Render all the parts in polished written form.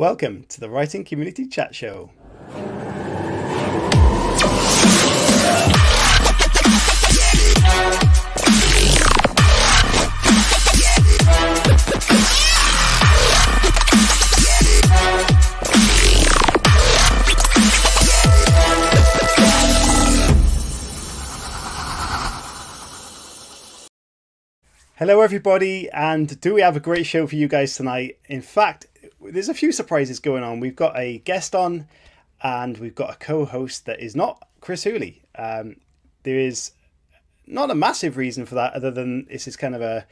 welcome to the Writing Community Chat Show. Hello everybody, and do we have a great show for you guys tonight? In fact, there's a few surprises going on. We've got a guest on and we've got a co-host that is not Chris Hooley. There is not a massive reason for that other than this is kind of a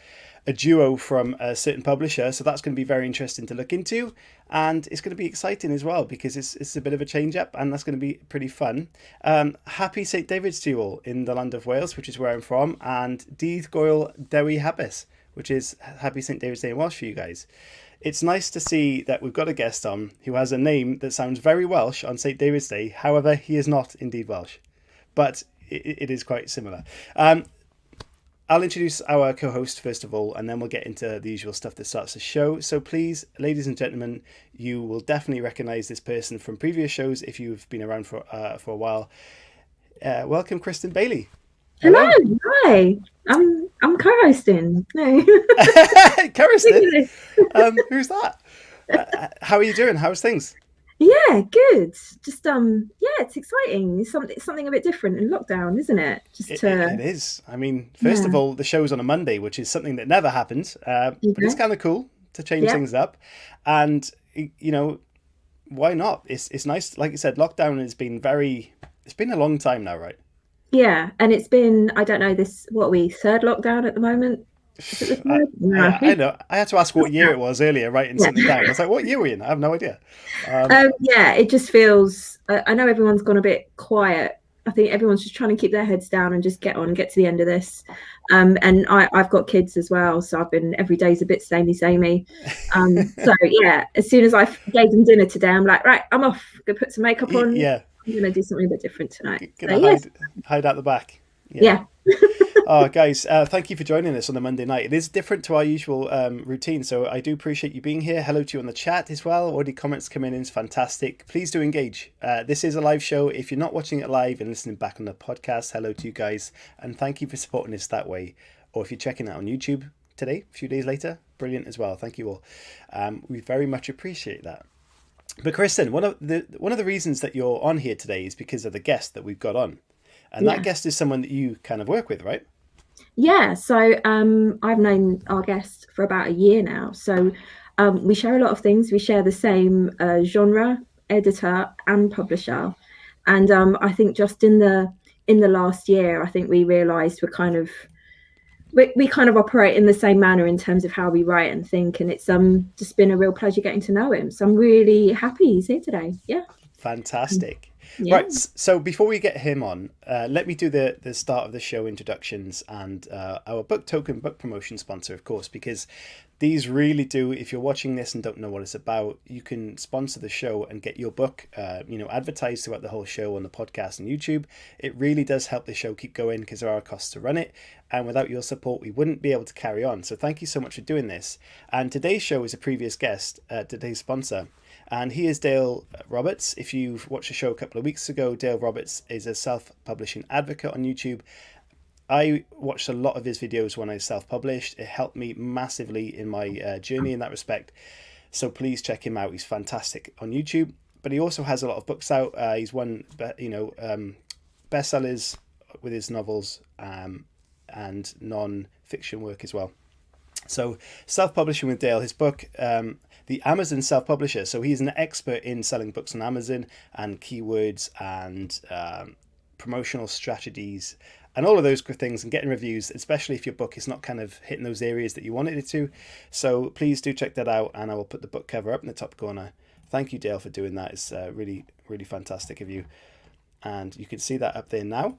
duo from a certain publisher, so that's going to be very interesting to look into, and it's going to be exciting as well because it's a bit of a change up and that's going to be pretty fun. Happy St Davies to you all in the land of Wales, which is where I'm from, and Dydd Gwyl Dewi Hapus, which is Happy St Davies Day in Welsh for you guys. It's nice to see that we've got a guest on who has a name that sounds very Welsh on St Davies Day. However, he is not indeed Welsh, but it is quite similar. I'll introduce our co-host first of all, and then we'll get into the usual stuff that starts the show. So please, ladies and gentlemen, you will definitely recognise this person from previous shows if you've been around for a while. Welcome, Kristen Bailey. Hello. Hi. I'm co-hosting. No. Co-hosting? Who's that? How are you doing? How's things? Yeah, good. Just it's exciting. It's something a bit different in lockdown, isn't it? It is. I mean, first of all, the show's on a Monday, which is something that never happens. But it's kind of cool to change things up. And you know, why not? It's nice. Like you said, lockdown has been it's been a long time now, right? Yeah, and it's been, I don't know, third lockdown at the moment? I know. I had to ask what year it was earlier, writing something down. I was like, what year were you in? I have no idea. It just feels, I know everyone's gone a bit quiet. I think everyone's just trying to keep their heads down and just get on and get to the end of this. And I've got kids as well, so I've been, every day's a bit samey. So yeah, as soon as I gave them dinner today, I'm like, right, I'm off. Go put some makeup on. Yeah. I'm going to do something a bit different tonight. Hide out the back. Yeah. Oh, guys, thank you for joining us on the Monday night. It is different to our usual routine, so I do appreciate you being here. Hello to you on the chat as well. All the comments coming in is fantastic. Please do engage. This is a live show. If you're not watching it live and listening back on the podcast, hello to you guys, and thank you for supporting us that way. Or if you're checking out on YouTube today, a few days later, brilliant as well. Thank you all. We very much appreciate that. But Kristen, one of the reasons that you're on here today is because of the guest that we've got on. And that guest is someone that you kind of work with, right? Yeah, so I've known our guest for about a year now. So we share a lot of things. We share the same genre, editor and publisher. And I think just in the last year, I think we realised we kind of operate in the same manner in terms of how we write and think. And it's just been a real pleasure getting to know him. So I'm really happy he's here today. Yeah. Fantastic. Yeah. Right, so before we get him on, let me do the start of the show introductions and our book token book promotion sponsor, of course, because these really do, if you're watching this and don't know what it's about, you can sponsor the show and get your book advertised throughout the whole show on the podcast and YouTube. It really does help the show keep going because there are costs to run it, and without your support we wouldn't be able to carry on. So thank you so much for doing this. And today's show is a previous guest, today's sponsor, and he is Dale Roberts. If you've watched the show a couple of weeks ago, Dale Roberts is a self-publishing advocate on YouTube. I watched a lot of his videos when I self-published. It helped me massively in my journey in that respect. So please check him out. He's fantastic on YouTube. But he also has a lot of books out. He's won, bestsellers with his novels and non-fiction work as well. So self-publishing with Dale, his book, The Amazon Self-Publisher. So he's an expert in selling books on Amazon and keywords and promotional strategies and all of those good things, and getting reviews, especially if your book is not kind of hitting those areas that you wanted it to. So please do check that out, and I will put the book cover up in the top corner. Thank you, Dale, for doing that. It's really, really fantastic of you. And you can see that up there now.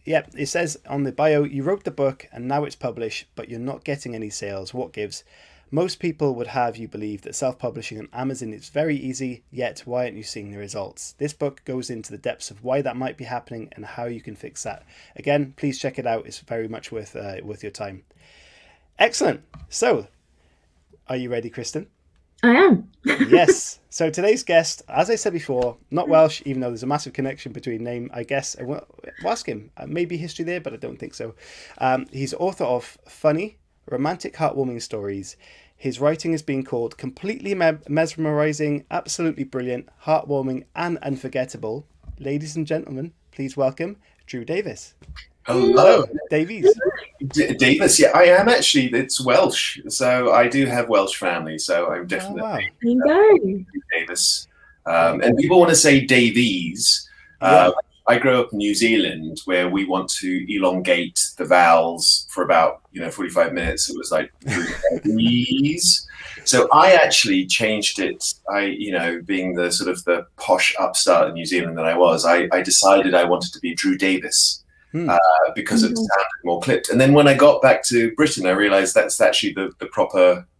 It says on the bio, you wrote the book and now it's published, but you're not getting any sales. What gives? Most people would have you believe that self-publishing on Amazon is very easy, yet why aren't you seeing the results? This book goes into the depths of why that might be happening and how you can fix that. Again, please check it out. It's very much worth your time. Excellent. So, are you ready, Kristen? I am. Yes. So today's guest, as I said before, not Welsh, even though there's a massive connection between name, I guess. We'll ask him. Maybe history there, but I don't think so. He's author of funny, romantic, heartwarming stories. His writing has been called completely mesmerizing, absolutely brilliant, heartwarming, and unforgettable. Ladies and gentlemen, please welcome Drew Davies. Hello, Davies. Davies. Yeah, I am actually. It's Welsh, so I do have Welsh family. So I'm definitely There you go. Davies. And people want to say Davies. I grew up in New Zealand, where we want to elongate the vowels for about 45 minutes. It was like Davies. So I actually changed it. Being the sort of the posh upstart in New Zealand that I was, I decided I wanted to be Drew Davies. Because it sounded more clipped. And then when I got back to Britain, I realized that's actually the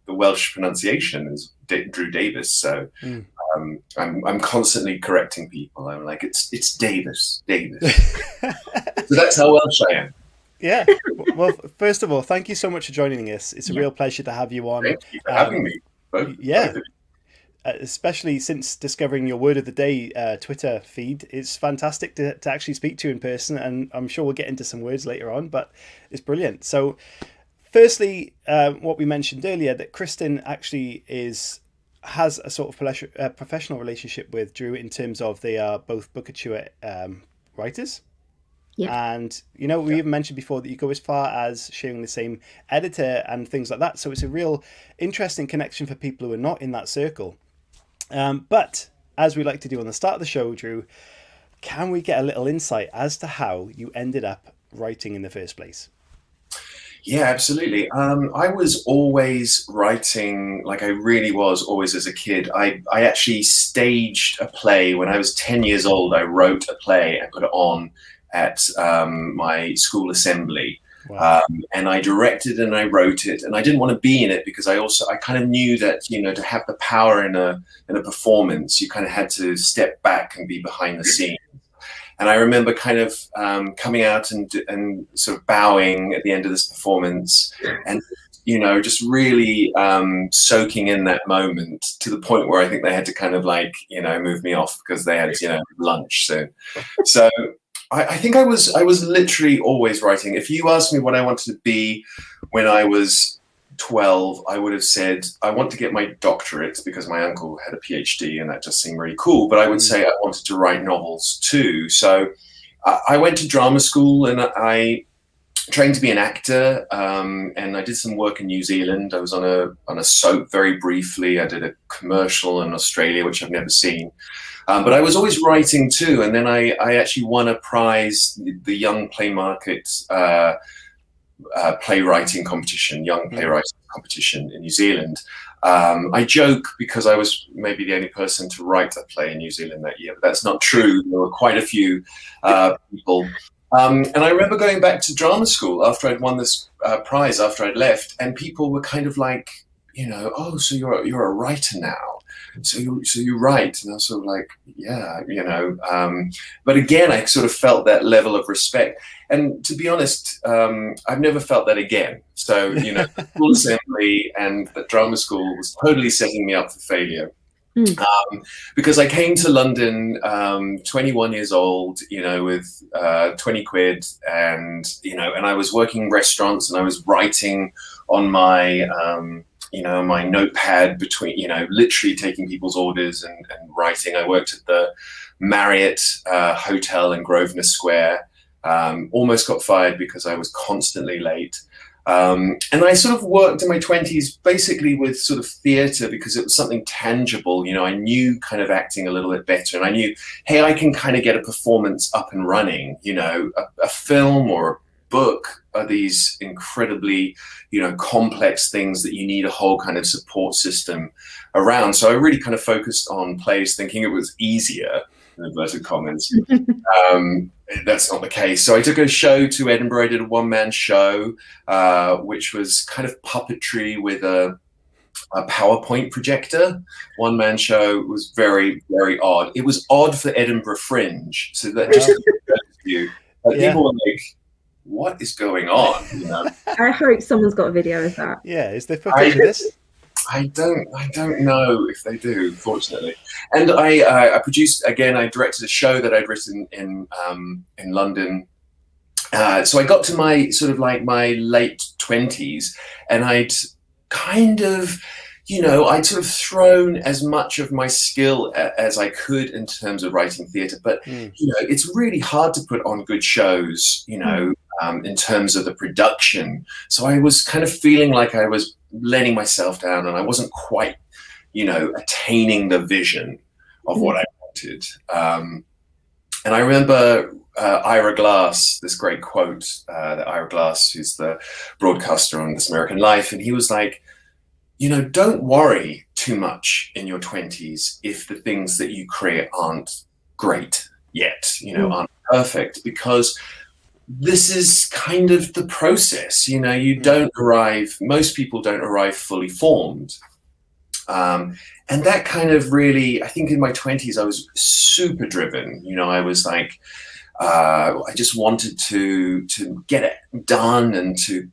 Welsh pronunciation is Drew Davies. So I'm constantly correcting people. I'm like, it's Davies. So that's how Welsh I am. Yeah. Well, first of all, thank you so much for joining us. It's a real pleasure to have you on. Thank you for having me. Both especially since discovering your Word of the Day Twitter feed. It's fantastic to actually speak to you in person, and I'm sure we'll get into some words later on, but it's brilliant. So firstly, what we mentioned earlier, that Kristen actually has a sort of professional relationship with Drew in terms of they are both Bookouture writers. Yeah. And, we even mentioned before that you go as far as sharing the same editor and things like that. So it's a real interesting connection for people who are not in that circle. But as we like to do on the start of the show, Drew, can we get a little insight as to how you ended up writing in the first place? Yeah, absolutely. I was always writing, like I really was always as a kid. I actually staged a play when I was 10 years old. I wrote a play and put it on at my school assembly. Wow. And I directed and I wrote it, and I didn't want to be in it because I kind of knew that to have the power in a performance, you kind of had to step back and be behind the scenes. And I remember kind of coming out and sort of bowing at the end of this performance, and just really soaking in that moment to the point where I think they had to kind of move me off because they had lunch soon. So. I think I was literally always writing. If you asked me what I wanted to be when I was 12, I would have said I want to get my doctorate because my uncle had a PhD and that just seemed really cool. But I would say I wanted to write novels too. So I went to drama school and I trained to be an actor, and I did some work in New Zealand. I was on a soap very briefly. I did a commercial in Australia, which I've never seen. But I was always writing too, and then I actually won a prize, the Young Play Market playwriting competition, young playwriting competition in New Zealand. I joke because I was maybe the only person to write a play in New Zealand that year, but that's not true. There were quite a few people. And I remember going back to drama school after I'd won this prize, after I'd left, and people were kind of like, oh, so you're a writer now. So you write, and I was sort of like, yeah, but again, I sort of felt that level of respect. And to be honest, I've never felt that again. So, the school assembly and the drama school was totally setting me up for failure. Because I came to London, 21 years old, with 20 quid, and I was working in restaurants, and I was writing on my my notepad between, literally taking people's orders and writing. I worked at the Marriott Hotel in Grosvenor Square. Almost got fired because I was constantly late. And I sort of worked in my 20s basically with sort of theatre because it was something tangible. I knew kind of acting a little bit better, and I knew, hey, I can kind of get a performance up and running. A film or a book are these incredibly, complex things that you need a whole kind of support system around. So I really kind of focused on plays, thinking it was easier, in inverted commas. That's not the case. So I took a show to Edinburgh. I did a one-man show, which was kind of puppetry with a PowerPoint projector. One-man show. Was very, very odd. It was odd for Edinburgh Fringe. So that just you. People were like, what is going on? I hope someone's got a video of that. Yeah, is there footage of this? I don't know if they do, fortunately. And I produced, again, I directed a show that I'd written in London. So I got to my sort of like my late 20s, and I'd kind of, I'd sort of thrown as much of my skill as I could in terms of writing theatre. But, it's really hard to put on good shows, in terms of the production. So I was kind of feeling like I was letting myself down, and I wasn't quite, attaining the vision of what I wanted. And I remember Ira Glass, this great quote that Ira Glass, who's the broadcaster on This American Life, and he was like, don't worry too much in your 20s if the things that you create aren't great yet, aren't perfect, because this is kind of the process. You don't arrive, most people don't arrive fully formed. And that kind of really, I think in my 20s, I was super driven. I was like, I just wanted to get it done and to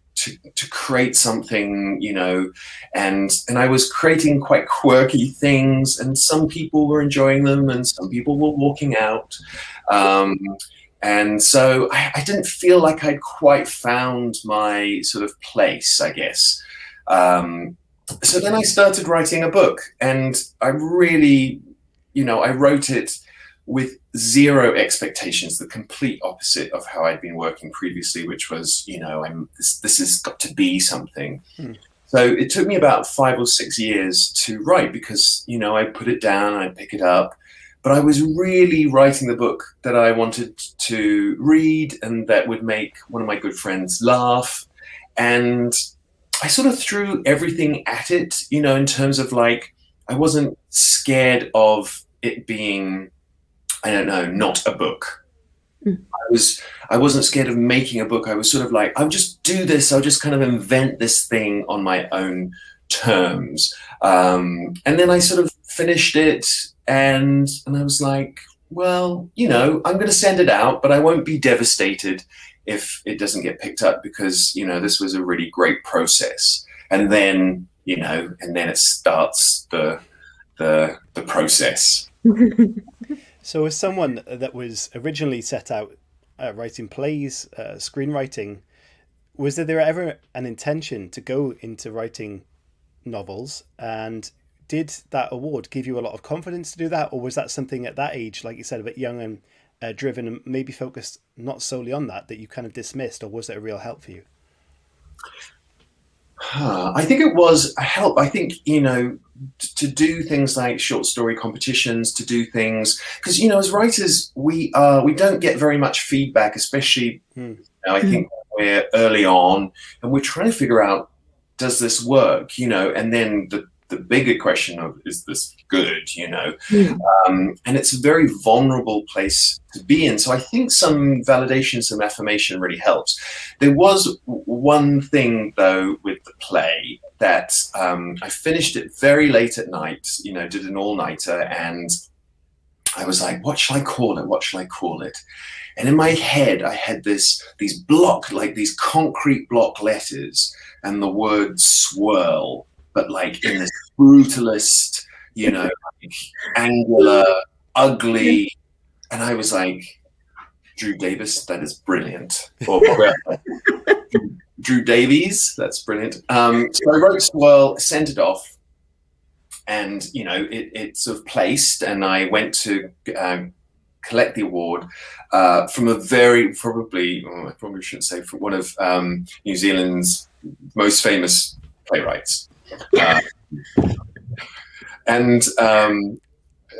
create something, and I was creating quite quirky things, and some people were enjoying them and some people were walking out. And so I didn't feel like I'd quite found my sort of place, I guess. So then I started writing a book, and I really, I wrote it with zero expectations, the complete opposite of how I'd been working previously, which was, this has got to be something. So it took me about 5 or 6 years to write, because, I put it down, I'd pick it up, but I was really writing the book that I wanted to read and that would make one of my good friends laugh. And I sort of threw everything at it, in terms of like, I wasn't scared of it being, I don't know, not a book. I wasn't scared of making a book. I was sort of like, I'll just do this. I'll just kind of invent this thing on my own terms. And then I sort of finished it, and I was like, well, I'm going to send it out, but I won't be devastated if it doesn't get picked up, because, this was a really great process. And then, and then it starts the process. So as someone that was originally set out writing plays, screenwriting, was there ever an intention to go into writing novels? And did that award give you a lot of confidence to do that? Or was that something at that age, like you said, a bit young and driven and maybe focused not solely on that you kind of dismissed? Or was it a real help for you? I think it was a help. I think, to do things like short story competitions, to do things, because, as writers, we don't get very much feedback, especially, I think we're early on and we're trying to figure out, does this work, and then the bigger question of, is this good, and it's a very vulnerable place to be in. So I think some validation, some affirmation really helps. There was one thing though with the play that I finished it very late at night, did an all-nighter, and I was like, what shall I call it? What shall I call it? And in my head, I had these concrete block letters and the word swirl, but like in this brutalist, like angular, ugly. And I was like, Drew Davies, that is brilliant. Or Drew Davies, that's brilliant. So I wrote swirl, sent it off, and, it sort of placed, and I went to collect the award from a very, I probably shouldn't say, from one of New Zealand's most famous playwrights. And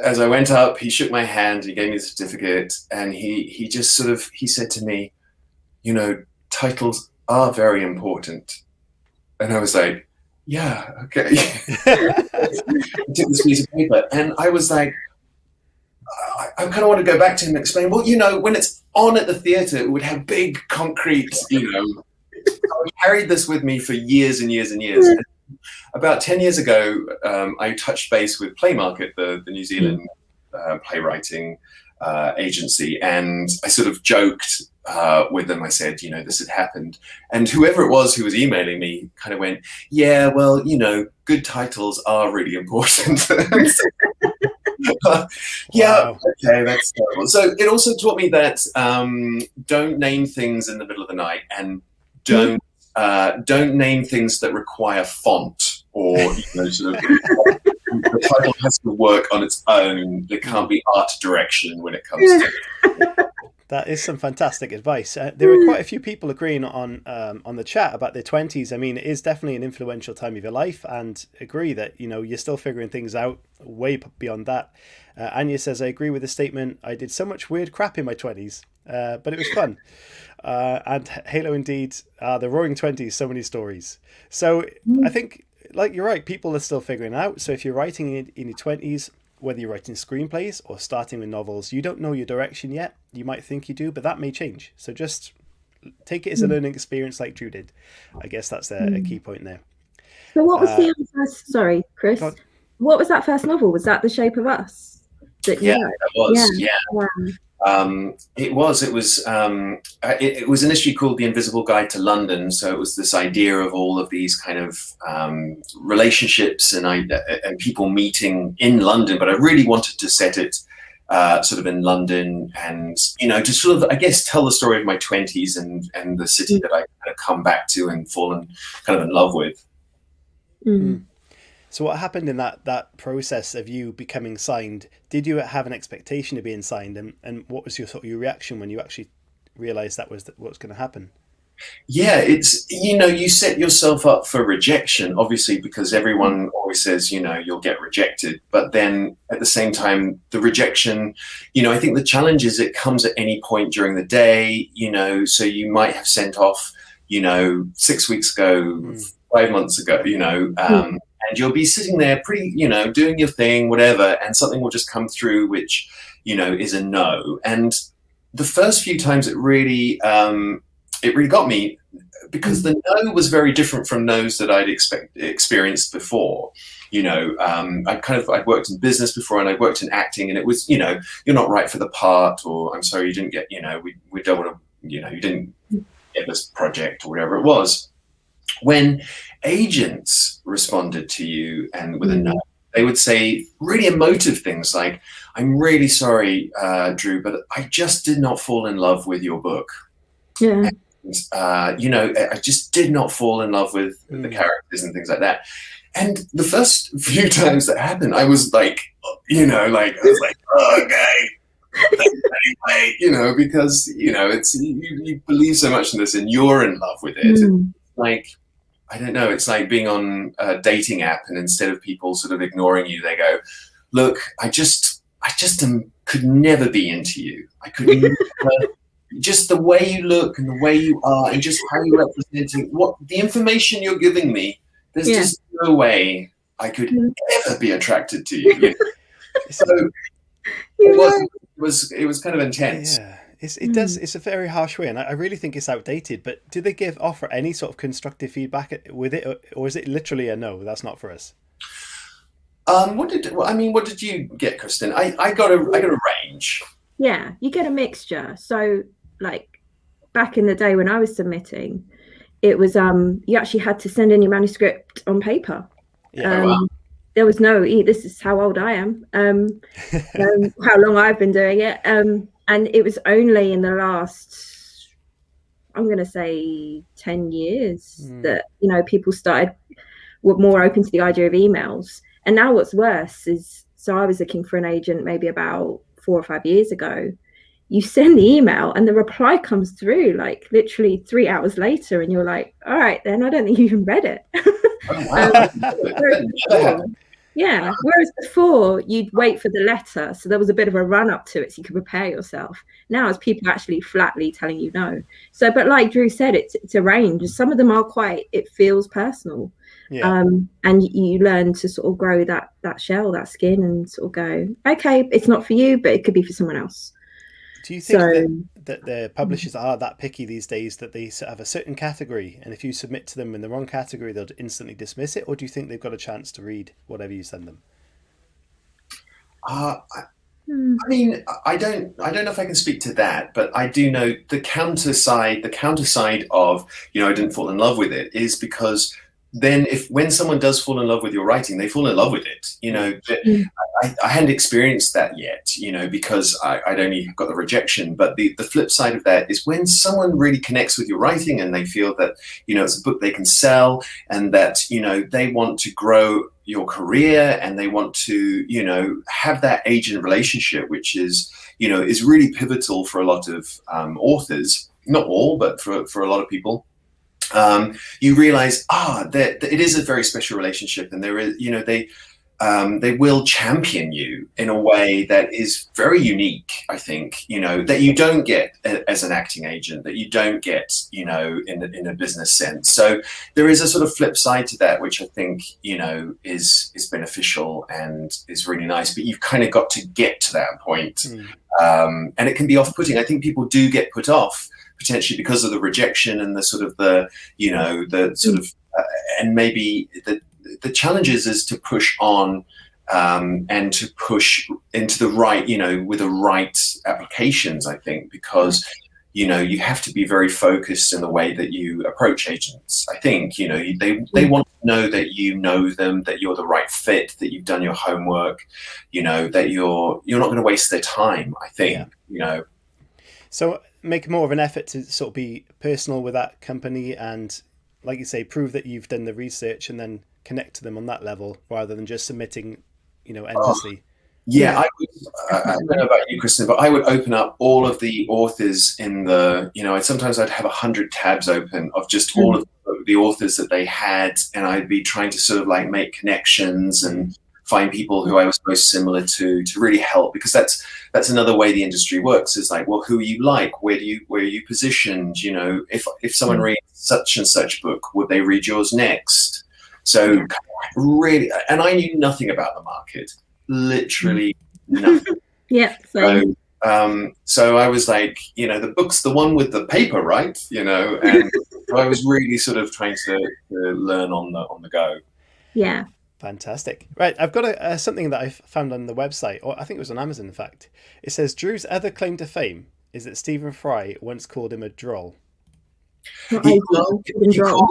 as I went up, he shook my hand, he gave me the certificate, and he just sort of, he said to me, titles are very important. And I was like, yeah, okay. I took this piece of paper, and I was like, I kind of want to go back to him and explain, well, when it's on at the theatre, it would have big concrete, I carried this with me for years and years and years. And about 10 years ago, I touched base with Playmarket, the New Zealand playwriting agency, and I sort of joked with them. I said, this had happened, and whoever it was who was emailing me kind of went, yeah, well, good titles are really important. Yeah, Wow. okay, that's terrible. So it also taught me that don't name things in the middle of the night, and don't name things that require font, or sort of the title has to work on its own. There can't be art direction when it comes to it. That is some fantastic advice. There were quite a few people agreeing on the chat about their 20s. I mean, it is definitely an influential time of your life, and agree that, you're still figuring things out way beyond that. Anya says, I agree with the statement. I did so much weird crap in my 20s, but it was fun. And Halo indeed, the roaring 20s, so many stories. So I think, like, you're right, people are still figuring out. So if you're writing in your 20s, whether you're writing screenplays or starting with novels, you don't know your direction yet. You might think you do, but that may change. So just take it as a learning experience like Drew did. I guess that's a key point there. So what was the first, sorry, Chris, what was that first novel? Was that The Shape of Us? That was. It was initially called The Invisible Guide to London. So it was this idea of all of these kind of relationships and people meeting in London, but I really wanted to set it sort of in London, and to sort of, I guess, tell the story of my 20s and the city that I kind of come back to and fallen kind of in love with. So what happened in that process of you becoming signed? Did you have an expectation of being signed, and what was your reaction when you actually realized that was what was going to happen? Yeah, it's, you set yourself up for rejection, obviously, because everyone always says, you'll get rejected. But then at the same time, the rejection, I think the challenge is it comes at any point during the day, so you might have sent off, 6 weeks ago, 5 months ago, and you'll be sitting there pretty, doing your thing, whatever, and something will just come through which, is a no. And the first few times it really got me, because the no was very different from no's that I'd experienced before. I'd worked in business before, and I'd worked in acting, and it was, you're not right for the part, or I'm sorry, you didn't get, we don't want to, you didn't get this project, or whatever it was. When agents responded to you and with a no, they would say really emotive things like, I'm really sorry, Drew, but I just did not fall in love with your book. Yeah. And, I just did not fall in love with the characters and things like that. And the first few times that happened, I was like, oh, okay. Anyway, because, it's, you believe so much in this and you're in love with it. Like, I don't know, it's like being on a dating app, and instead of people sort of ignoring you, they go, look, I just could never be into you. I could never, just the way you look and the way you are and just how you represent what the information you're giving me, there's just no way I could ever be attracted to you. So it was kind of intense. Yeah. It's a very harsh way, and I really think it's outdated. But do they offer any sort of constructive feedback with it, or is it literally a no? That's not for us. What did you get, Kristen? I got a range. Yeah, you get a mixture. So, like, back in the day when I was submitting, it was you actually had to send in your manuscript on paper. Yeah. Wow. There was no, this is how old I am, how long I've been doing it. And it was only in the last, I'm going to say 10 years that, people were more open to the idea of emails. And now what's worse is, so I was looking for an agent maybe about 4 or 5 years ago. You send the email and the reply comes through like literally 3 hours later. And you're like, all right, then I don't think you even read it. Oh, wow. Yeah. Whereas before you'd wait for the letter. So there was a bit of a run up to it so you could prepare yourself. Now it's people actually flatly telling you no. So, but like Drew said, it's a range. Some of them are it feels personal. Yeah. And you learn to sort of grow that shell, that skin, and sort of go, okay, it's not for you, but it could be for someone else. Do you think that the publishers are that picky these days that they have a certain category, and if you submit to them in the wrong category, they'll instantly dismiss it? Or do you think they've got a chance to read whatever you send them? I mean, I don't know if I can speak to that, but I do know the counter side of, I didn't fall in love with it is because then when someone does fall in love with your writing, they fall in love with it. I hadn't experienced that yet, because I'd only got the rejection. But the flip side of that is when someone really connects with your writing and they feel that, it's a book they can sell and that, they want to grow your career and they want to, have that agent relationship, which is really pivotal for a lot of authors, not all, but for a lot of people. You realize that it is a very special relationship, and there is they will champion you in a way that is very unique, I think, that you don't get as an acting agent, that you don't get in a business sense. So there is a sort of flip side to that, which I think is beneficial and is really nice, but you've kind of got to get to that point. And it can be off-putting. I think people do get put off potentially because of the rejection and the sort of and maybe the challenges is to push on and to push into the right, with the right applications, I think, because, you have to be very focused in the way that you approach agents. I think, they want to know that you know them, that you're the right fit, that you've done your homework, that you're not going to waste their time, I think, So make more of an effort to sort of be personal with that company and, like you say, prove that you've done the research and then connect to them on that level rather than just submitting, endlessly. I don't know about you, Kristen, but I would open up all of the authors in sometimes I'd have 100 tabs open of just all of the authors that they had, and I'd be trying to sort of like make connections and find people who I was most similar to really help, because that's another way the industry works, is like, well, who are you like? Where are you positioned? If someone reads such and such book, would they read yours next? So really, and I knew nothing about the market, literally nothing. Same. So I was like, the book's the one with the paper, right? And so I was really sort of trying to learn on the go. Yeah. Fantastic. Right, I've got something that I found on the website, or I think it was on Amazon, in fact. It says Drew's other claim to fame is that Stephen Fry once called him a droll. He called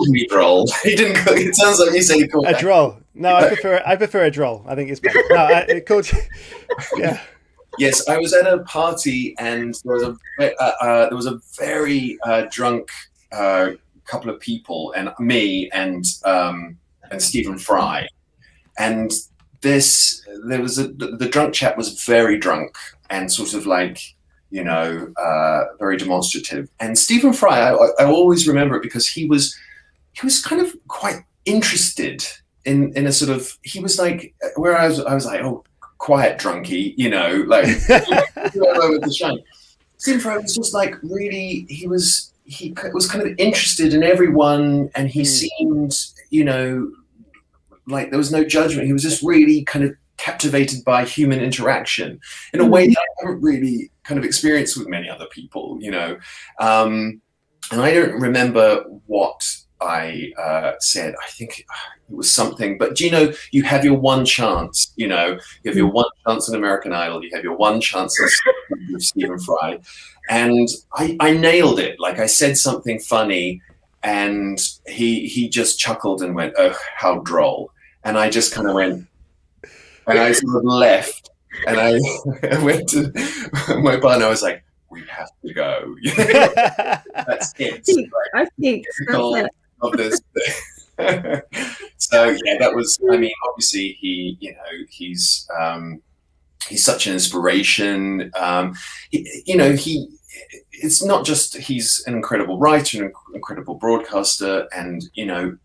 me droll. He didn't. It sounds like you said he called a droll. No, I prefer a droll. I think it's better. No, it called. Yeah. Yes, I was at a party and there was a very drunk couple of people, and me and Stephen Fry, and the drunk chap was very drunk and sort of like, very demonstrative. And Stephen Fry, I always remember it because he was kind of quite interested in a sort of, he was like, where I was like, oh, quiet drunky, like with the shine. Stephen Fry was just like really, he was kind of interested in everyone, and he seemed, like there was no judgment. He was just really kind of captivated by human interaction in a way that I haven't really kind of experienced with many other people, and I don't remember what I said. I think it was something, but you have your one chance, you have your one chance in American Idol, you have your one chance with Stephen Fry, and I nailed it. Like I said something funny, and he just chuckled and went, "Oh, how droll," and I just kind of went. And I sort of left, and I went to my partner. I was like, "We have to go." That's it. I think of this. So yeah, that was. I mean, obviously, he's such an inspiration. It's not just he's an incredible writer, an incredible broadcaster, and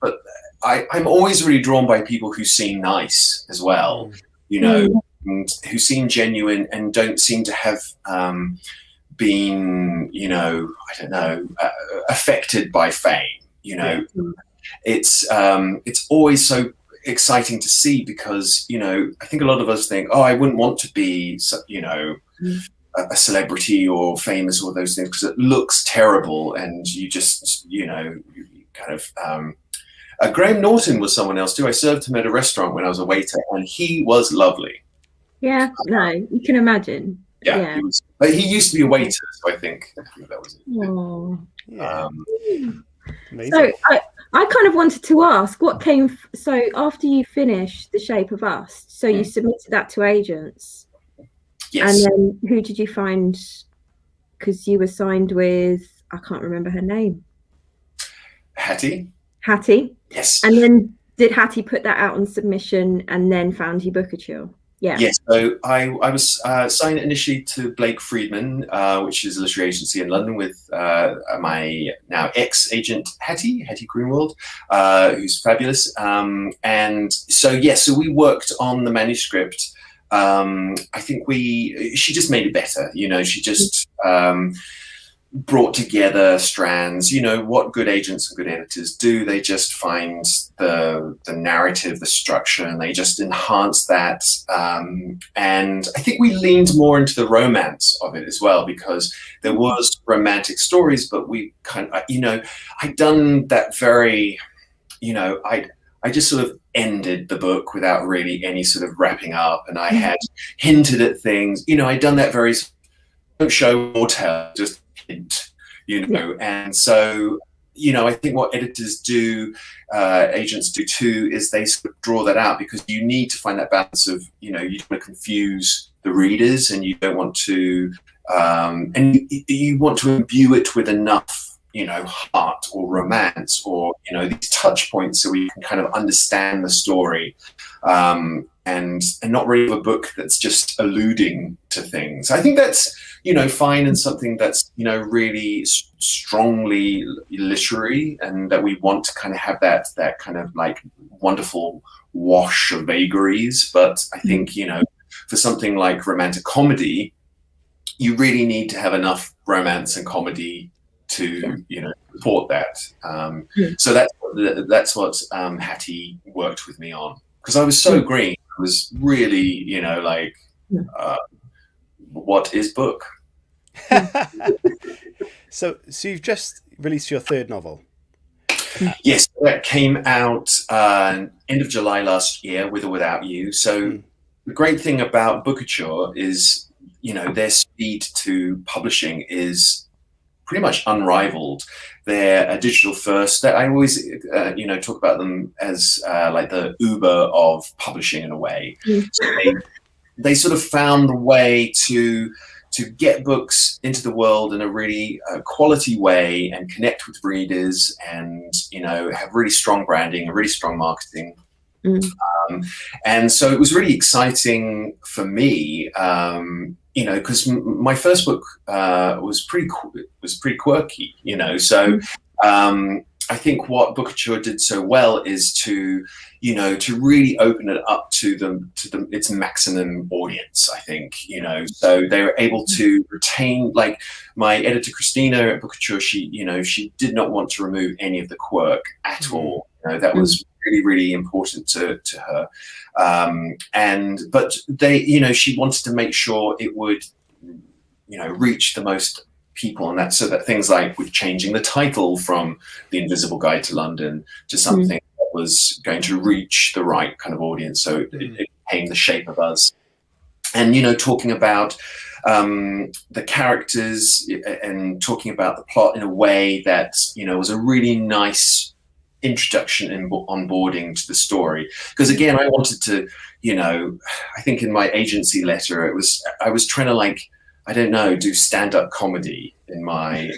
but I'm always really drawn by people who seem nice as well, and who seem genuine and don't seem to have been, I don't know, affected by fame. It's always so exciting to see because, I think a lot of us think, oh, I wouldn't want to be, a celebrity or famous or those things because it looks terrible and you just, you kind of, Graham Norton was someone else too. I served him at a restaurant when I was a waiter and he was lovely. Yeah, no, you can imagine. Yeah. But he used to be a waiter, so I think that was it. Oh. Yeah. Amazing. So I kind of wanted to ask what came. So after you finished The Shape of Us, so you submitted that to agents. Yes. And then who did you find? Because you were signed with, I can't remember her name. Hattie. Yes. And then did Hattie put that out on submission and then found you Bookouture? Yeah. Yes. So I was signed initially to Blake Friedman, which is a literary agency in London, with my now ex-agent Hattie Greenwald, who's fabulous. And so so we worked on the manuscript. I think she just made it better. She just brought together strands. What good agents and good editors do, they just find the narrative, the structure, and they just enhance that. And I think we leaned more into the romance of it as well, because there was romantic stories, but we kind of, I'd done that very, I just sort of ended the book without really any sort of wrapping up, and I had hinted at things. I'd done that very, don't show or tell, just hint, and so, I think what editors do, agents do too, is they sort of draw that out, because you need to find that balance of, you don't want to confuse the readers, and you don't want to, and you want to imbue it with enough, heart or romance, or, these touch points, so we can kind of understand the story, and not really have a book that's just alluding to things. I think that's, fine, and something that's, really strongly literary, and that we want to kind of have that kind of like wonderful wash of vagaries. But I think, for something like romantic comedy, you really need to have enough romance and comedy to support that. So that's what Hattie worked with me on, because I was so green. I was really what is book? So you've just released your third novel. Yes, that came out end of July last year, With or Without You. So the great thing about Bookouture is, their speed to publishing is pretty much unrivaled. They're a digital first. I always, talk about them as like the Uber of publishing in a way. So they sort of found the way to get books into the world in a really quality way, and connect with readers, and have really strong branding and really strong marketing. And so it was really exciting for me, because my first book was pretty quirky, So I think what Bookouture did so well is to really open it up to its maximum audience. I think, so they were able to retain, like my editor Christina at Bookouture, she did not want to remove any of the quirk at all. That was really, really important to her. But they, she wanted to make sure it would, reach the most people, and so that things like with changing the title from The Invisible Guide to London to something that was going to reach the right kind of audience. So it became The Shape of Us. And, talking about the characters and talking about the plot in a way that, was a really nice introduction and onboarding to the story. Because again, I wanted to, I think in my agency letter, I was trying to do stand-up comedy in my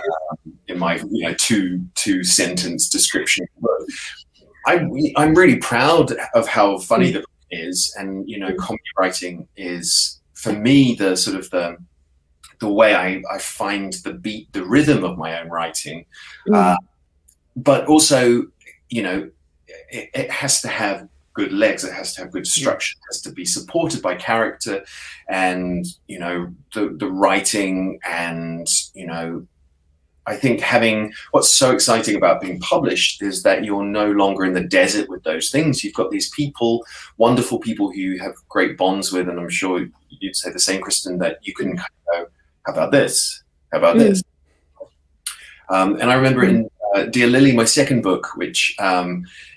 two sentence description. I'm really proud of how funny the book is, and comedy writing is, for me, the sort of the way I find the beat, the rhythm of my own writing. But also, it has to have good legs, it has to have good structure, it has to be supported by character, and the writing, and I think what's so exciting about being published is that you're no longer in the desert with those things. You've got these people, wonderful people who you have great bonds with, and I'm sure you'd say the same, Kristen, that you can kind of go, how about this, how about this? And I remember in Dear Lily, my second book, which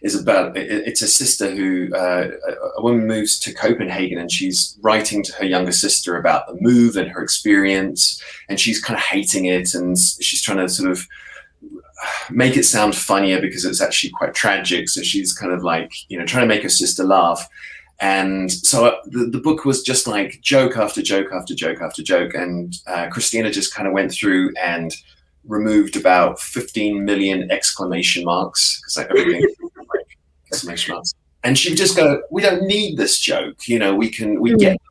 is about, it's a sister who, a woman moves to Copenhagen, and she's writing to her younger sister about the move and her experience, and she's kind of hating it, and she's trying to sort of make it sound funnier because it's actually quite tragic. So she's kind of like, trying to make her sister laugh. And so the book was just like joke after joke after joke after joke. And Christina just kind of went through and removed about 15 million exclamation marks, because like everything like exclamation marks. And she would just go, we don't need this joke. We get,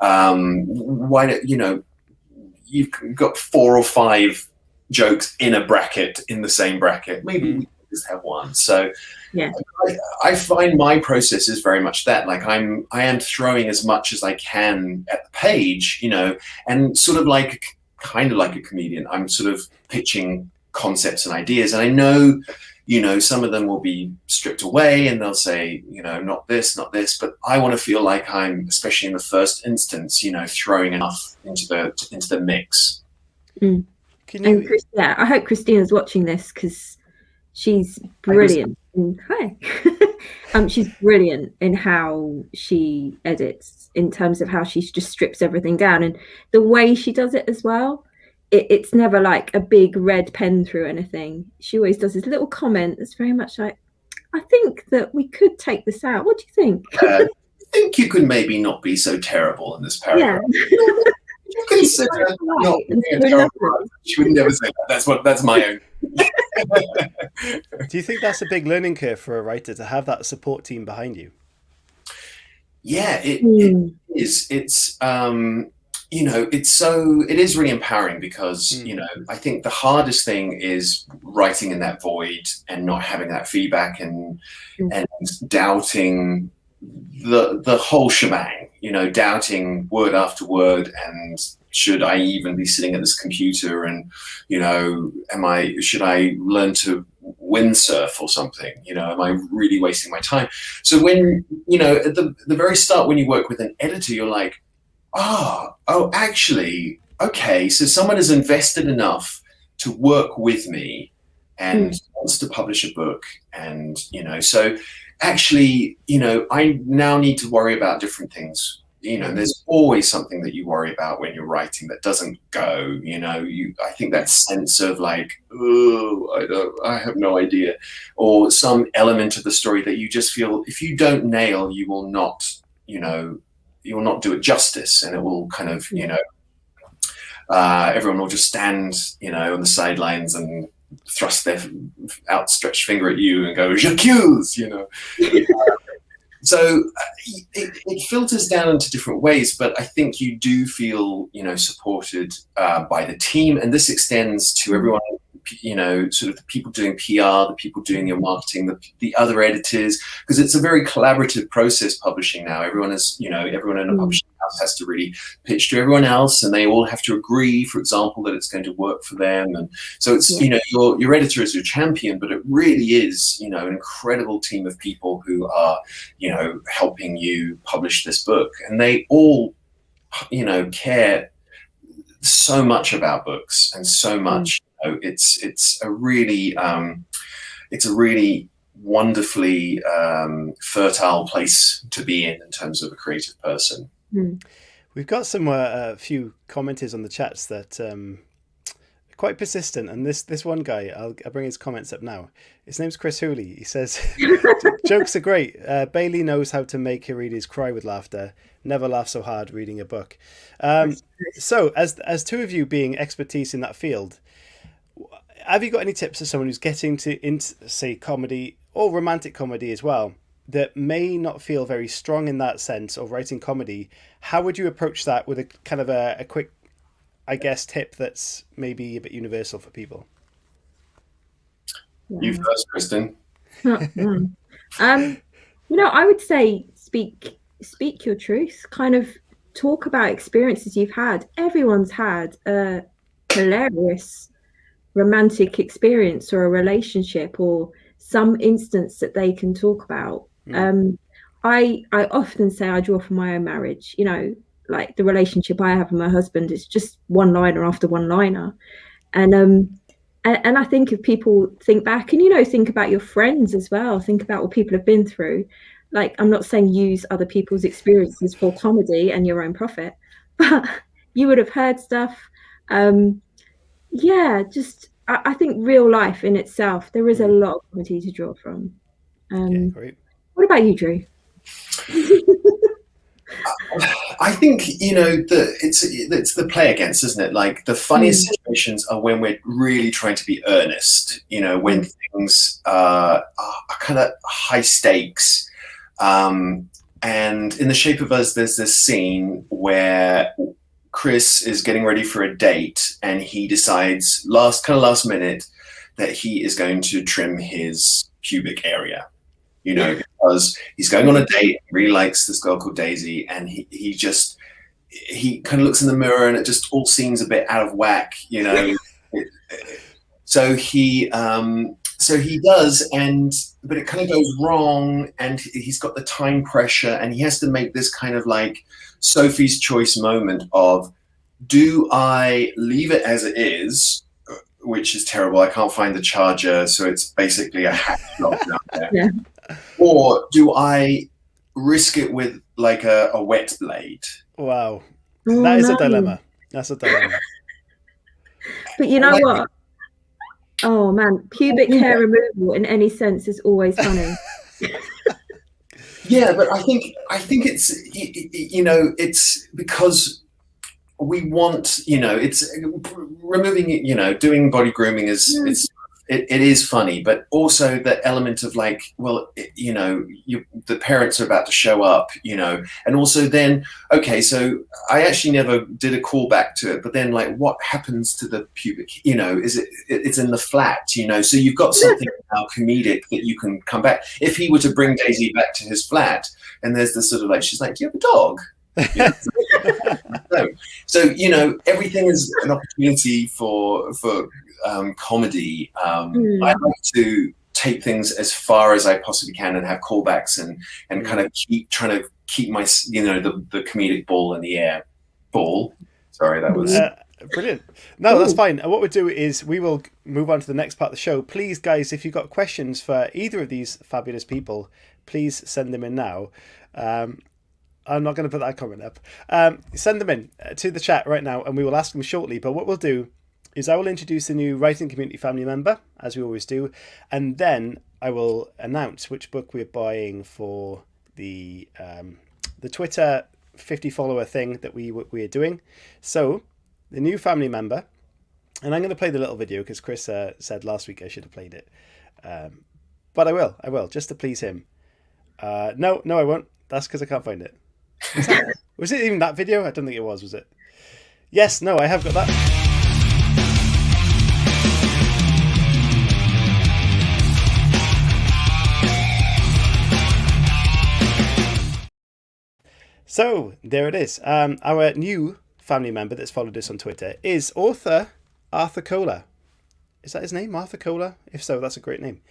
why don't, you've got 4 or 5 jokes in a bracket, in the same bracket. Maybe we can just have one. So yeah, I find my process is very much that, like I am throwing as much as I can at the page, and sort of like kind of like a comedian. I'm sort of pitching concepts and ideas, and I know, some of them will be stripped away and they'll say, not this, but I want to feel like I'm, especially in the first instance, throwing enough into the mix. Mm. I hope Christina's watching this, because she's brilliant. Hi. She's brilliant in how she edits, in terms of how she just strips everything down, and the way she does it as well. It's never like a big red pen through anything. She always does this little comment that's very much like, I think that we could take this out. What do you think? I think you could maybe not be so terrible in this paragraph. Yeah. You consider not being a terrible writer. She would never say that. That's my own. Do you think that's a big learning curve for a writer, to have that support team behind you? Yeah, it is. It's it is really empowering, because I think the hardest thing is writing in that void and not having that feedback, and doubting the whole shebang, doubting word after word, and should I even be sitting at this computer, and should I learn to windsurf or something? Am I really wasting my time? So when at the very start, when you work with an editor, you're like, oh, actually, okay, so someone has invested enough to work with me and wants to publish a book, and so actually, I now need to worry about different things. There's always something that you worry about when you're writing that doesn't go. I think that sense of like, I have no idea, or some element of the story that you just feel if you don't nail, you will not do it justice, and it will kind of, everyone will just stand, on the sidelines and thrust their outstretched finger at you and go, j'accuse, So it filters down into different ways, but I think you do feel, supported by the team, and this extends to everyone, sort of the people doing PR, the people doing your marketing, the other editors, because it's a very collaborative process publishing now. Everyone in a publishing house has to really pitch to everyone else, and they all have to agree, for example, that it's going to work for them. And so it's, your editor is your champion, but it really is, an incredible team of people who are, helping you publish this book. And they all, care so much about books, and so much, it's a really wonderfully fertile place to be in terms of a creative person. We've got some a few commenters on the chats that are quite persistent, and this one guy, I'll bring his comments up now. His name's Chris Hooley. He says, jokes are great. Bailey knows how to make her readers cry with laughter. Never laugh so hard reading a book. So as two of you being expertise in that field, have you got any tips for someone who's getting into say comedy or romantic comedy as well, that may not feel very strong in that sense of writing comedy? How would you approach that with a kind of a quick, I guess, tip that's maybe a bit universal for people? You first, Kristen. I would say speak your truth. Kind of talk about experiences you've had. Everyone's had a hilarious romantic experience or a relationship or some instance that they can talk about. I often say I draw from my own marriage. Like the relationship I have with my husband is just one liner after one liner, and And I think if people think back and, you know, think about your friends as well, think about what people have been through. Like, I'm not saying use other people's experiences for comedy and your own profit, but you would have heard stuff. Yeah, just I think real life in itself, there is a lot of comedy to draw from. Yeah, great. What about you, Drew? I think, you know, it's the play against, isn't it? Like the funniest situations are when we're really trying to be earnest, you know, when things are kind of high stakes. And in The Shape of Us, there's this scene where Chris is getting ready for a date and he decides last minute that he is going to trim his pubic area, you know, because he's going on a date, really likes this girl called Daisy, and he kind of looks in the mirror and it just all seems a bit out of whack, you know. So he does, but it kind of goes wrong, and he's got the time pressure, and he has to make this kind of like Sophie's choice moment of, do I leave it as it is, which is terrible, I can't find the charger, so it's basically a hack job down there. Yeah. Or do I risk it with like a wet blade? Wow. That is a dilemma. That's a dilemma. But you know what? Oh man, pubic hair removal in any sense is always funny. Yeah, but I think it's, you know, it's because we want, you know, it's removing, you know, doing body grooming is it is funny, but also the element of like, well, you know, the parents are about to show up, you know, and also then, okay, so I actually never did a call back to it, but then like, what happens to the pubic, you know, it's in the flat, you know, so you've got something now comedic that you can come back. If he were to bring Daisy back to his flat and there's this sort of like, she's like, do you have a dog? You know? No. So, you know, everything is an opportunity for comedy. I like to take things as far as I possibly can and have callbacks and kind of trying to keep my, you know, the comedic ball in the air. Sorry, that was brilliant. No, that's fine. And what we'll do is we will move on to the next part of the show. Please, guys, if you've got questions for either of these fabulous people, please send them in now. I'm not going to put that comment up. Send them in to the chat right now and we will ask them shortly. But what we'll do is I will introduce a new writing community family member, as we always do. And then I will announce which book we're buying for the Twitter 50 follower thing that we are doing. So the new family member, and I'm going to play the little video because Chris said last week I should have played it. But I will, just to please him. No, I won't. That's because I can't find it. Was it even that video? I don't think it was it? Yes, no, I have got that. So, there it is. Our new family member that's followed us on Twitter is author Arthur Kohler. Is that his name, Arthur Kohler? If so, that's a great name.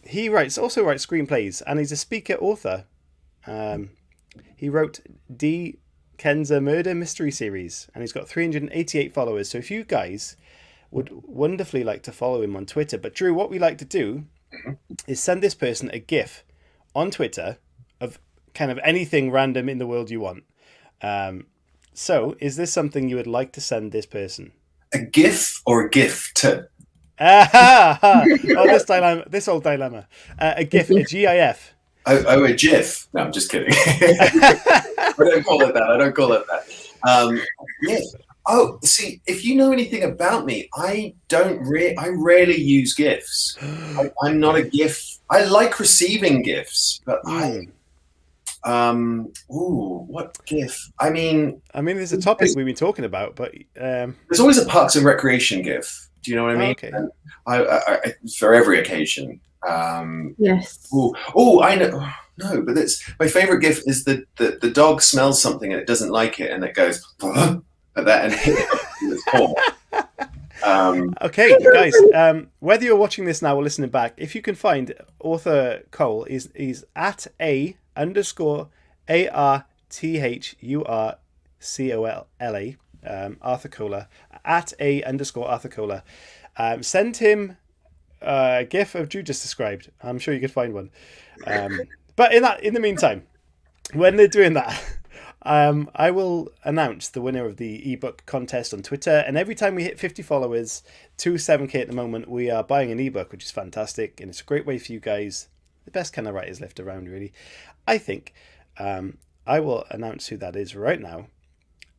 He also writes screenplays, and he's a speaker author. He wrote D. Kenza Murder Mystery Series, and he's got 388 followers. So if you guys would wonderfully like to follow him on Twitter. But Drew, what we like to do is send this person a GIF on Twitter of kind of anything random in the world you want. So is this something you would like to send this person? A GIF or a gift? Oh, this old dilemma. A GIF, a GIF. Oh, a GIF. No, I'm just kidding. I don't call it that. Yeah. Oh, see, if you know anything about me, I rarely use GIFs. I'm not a GIF. I like receiving GIFs, but what GIF? I mean, there's a topic we've been talking about, but there's always a Parks and Recreation GIF. Do you know what I mean? Okay. And I for every occasion. Yes. Oh, I know. No, but that's my favorite GIF is the dog smells something and it doesn't like it and it goes like that and hits it with its paw. Okay, guys. Whether you're watching this now or listening back, if you can find author Cole, is at _ARTHURCOLA. Arthur Kohler, at @A_Arthur Kohler. Send him a GIF of Drew just described. I'm sure you could find one. But in the meantime, when they're doing that, I will announce the winner of the ebook contest on Twitter. And every time we hit 50 followers, to 7K at the moment, we are buying an ebook, which is fantastic. And it's a great way for you guys, the best kind of writers left around, really, I think. I will announce who that is right now.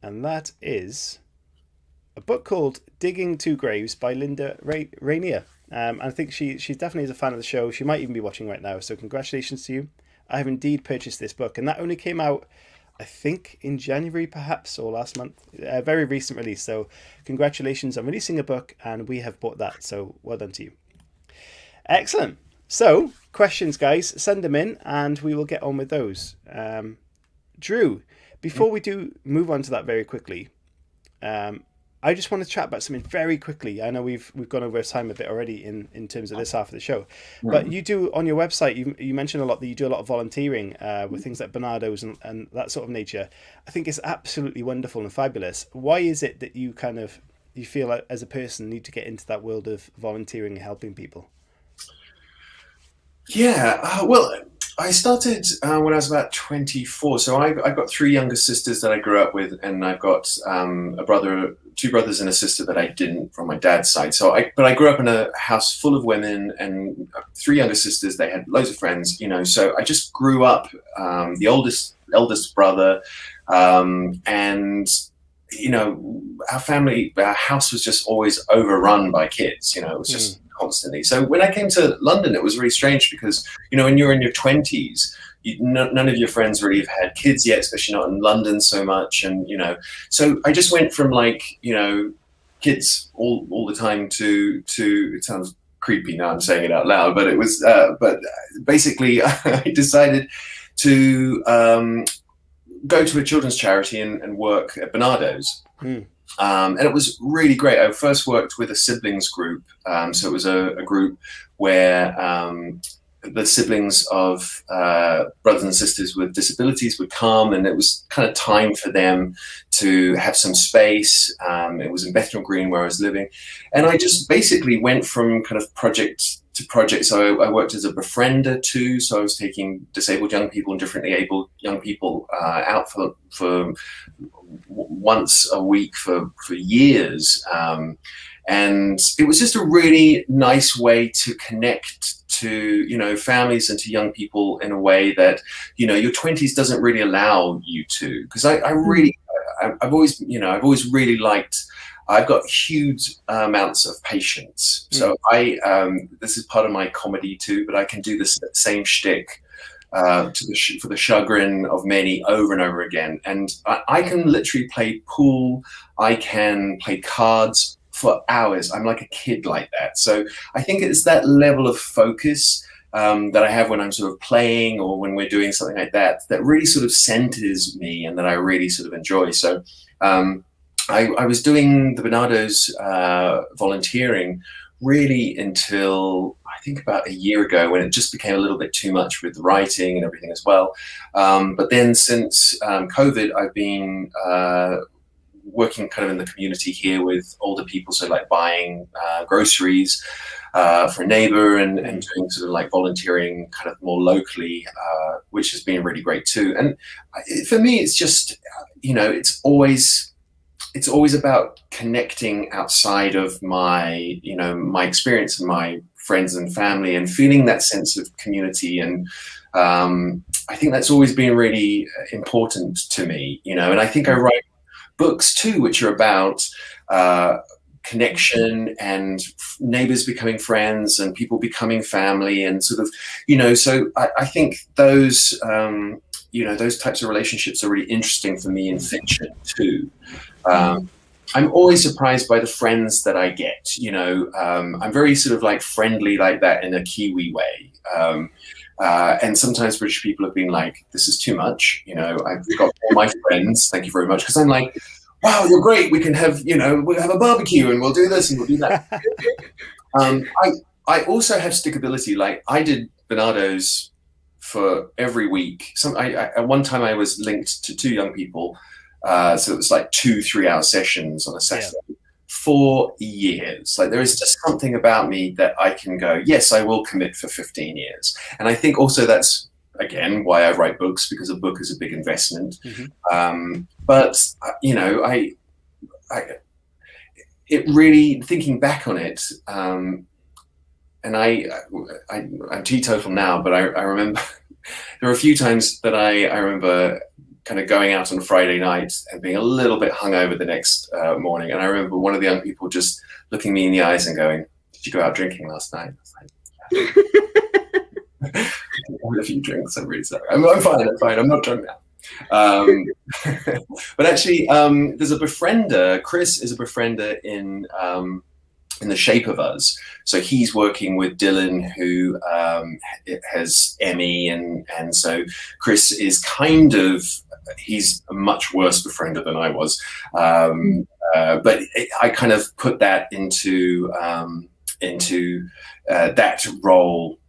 And that is a book called Digging Two Graves by Linda Rainier. I think she definitely is a fan of the show. She might even be watching right now. So congratulations to you. I have indeed purchased this book, and that only came out, I think, in January perhaps, or last month. A very recent release. So congratulations on releasing a book, and we have bought that. So well done to you. Excellent. So questions, guys, send them in, and we will get on with those. Drew, before we do move on to that very quickly, I just want to chat about something very quickly. I know we've gone over time a bit already in terms of this half of the show, but you do on your website, you mentioned a lot that you do a lot of volunteering with things like Bernardo's and that sort of nature. I think it's absolutely wonderful and fabulous. Why is it that you feel like, as a person, need to get into that world of volunteering and helping people? Yeah, well, I started when I was about 24. So I've got 3 younger sisters that I grew up with, and I've got a brother, 2 brothers and a sister that I didn't from my dad's side. But I grew up in a house full of women and 3 younger sisters. They had loads of friends, So I just grew up the eldest brother, and our house was just always overrun by kids. It was just constantly. So when I came to London, it was really strange because, when you're in your 20s, none of your friends really have had kids yet, especially not in London so much. And, so I just went from kids all the time to it sounds creepy now I'm saying it out loud, but it was, but basically I decided to go to a children's charity and work at Bernardo's. And it was really great. I first worked with a siblings group. So it was a group where the siblings of brothers and sisters with disabilities would come, and it was kind of time for them to have some space. It was in Bethnal Green where I was living. And I just basically went from kind of project to project. So I worked as a befriender too. So I was taking disabled young people and differently abled young people out for once a week for years. And it was just a really nice way to connect to, families and to young people in a way that, your 20s doesn't really allow you to. Because I've always really liked, I've got huge amounts of patience. So this is part of my comedy too, but I can do this same shtick for the chagrin of many over and over again. And I can literally play pool. I can play cards for hours. I'm like a kid like that. So I think it's that level of focus that I have when I'm sort of playing or when we're doing something like that really sort of centers me and that I really sort of enjoy. So I was doing the Bernardo's volunteering really until I think about a year ago, when it just became a little bit too much with the writing and everything as well. But then since COVID, I've been working kind of in the community here with older people, so like buying groceries for a neighbor and doing sort of like volunteering kind of more locally, which has been really great too. And for me, it's just, it's always about connecting outside of my, my experience and my friends and family, and feeling that sense of community. And I think that's always been really important to me, and I think I write books too, which are about connection and neighbors becoming friends and people becoming family, and sort of, so I think those, those types of relationships are really interesting for me in fiction too. I'm always surprised by the friends that I get, I'm very sort of like friendly like that in a Kiwi way. And sometimes British people have been like, this is too much. I've got all my friends. Thank you very much. Because I'm like, wow, you're great. We can have, we'll have a barbecue and we'll do this and we'll do that. I also have stickability. Like I did Bernardo's for every week. At one time I was linked to 2 young people So it was like 2-3 hour sessions on a Saturday for years. Like there is just something about me that I can go, yes, I will commit for 15 years. And I think also that's, again, why I write books, because a book is a big investment. But, you know, it really, thinking back on it, and I'm teetotal now, but I remember there were a few times that I remember kind of going out on a Friday night and being a little bit hungover the next morning. And I remember one of the young people just looking me in the eyes and going, "Did you go out drinking last night?" I was like, "Yeah." I had a few drinks. I'm really sorry. I'm fine. I'm not drunk now. But actually, there's a befriender. Chris is a befriender in The Shape of Us. So he's working with Dylan, who has ME, and so Chris is kind of, he's a much worse befriender than I was. But I kind of put that into that role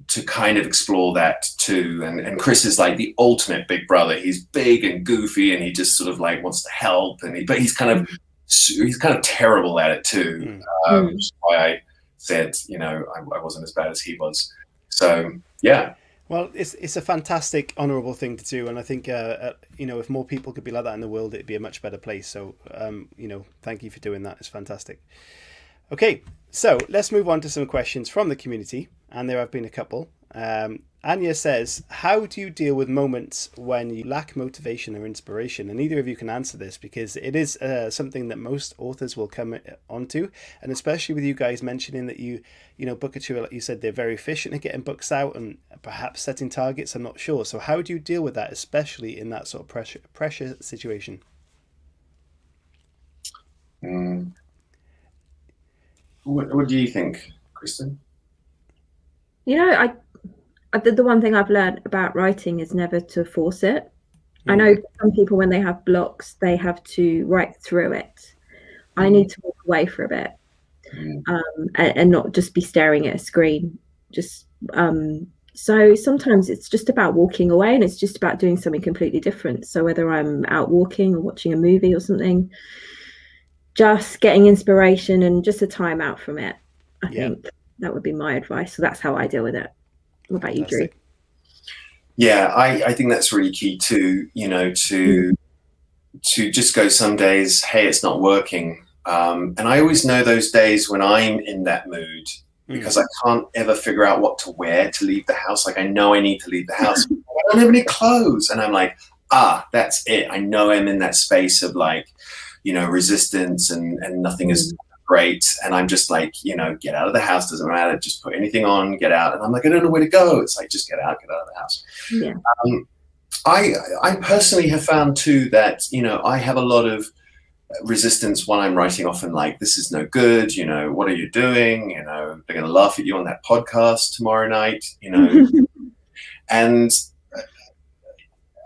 to kind of explore that too. And Chris is like the ultimate big brother. He's big and goofy, and he just sort of like wants to help, but he's kind of terrible at it too. Which is why I said, you know, I wasn't as bad as he was. So yeah. Well, it's a fantastic, honourable thing to do, and I think you know, if more people could be like that in the world, it'd be a much better place. So you know, thank you for doing that. It's fantastic. Okay, so let's move on to some questions from the community, and there have been a couple. Anya says, how do you deal with moments when you lack motivation or inspiration? And neither of you can answer this, because it is something that most authors will come onto, and especially with you guys mentioning that you know, Bookouture, like you said, they're very efficient at getting books out and perhaps setting targets. I'm not sure. So how do you deal with that, especially in that sort of pressure situation? What do you think, Kristen? You know, the one thing I've learned about writing is never to force it. I know some people, when they have blocks, they have to write through it. I need to walk away for a bit, and not just be staring at a screen. So sometimes it's just about walking away, and it's just about doing something completely different. So whether I'm out walking or watching a movie or something, just getting inspiration and just a time out from it. I think that would be my advice. So that's how I deal with it. What about you, Drew? Yeah, I think that's really key too, you know, to just go some days, hey, it's not working. And I always know those days when I'm in that mood, because I can't ever figure out what to wear to leave the house. Like, I know I need to leave the house. I don't have any clothes. And I'm like, that's it. I know I'm in that space of like, you know, resistance and nothing is great. And I'm just like, you know, get out of the house. Doesn't matter. Just put anything on, get out. And I'm like, I don't know where to go. It's like, just get out of the house. Yeah. I personally have found too that, you know, I have a lot of resistance when I'm writing, often like, this is no good. You know, what are you doing? You know, they're going to laugh at you on that podcast tomorrow night, you know. And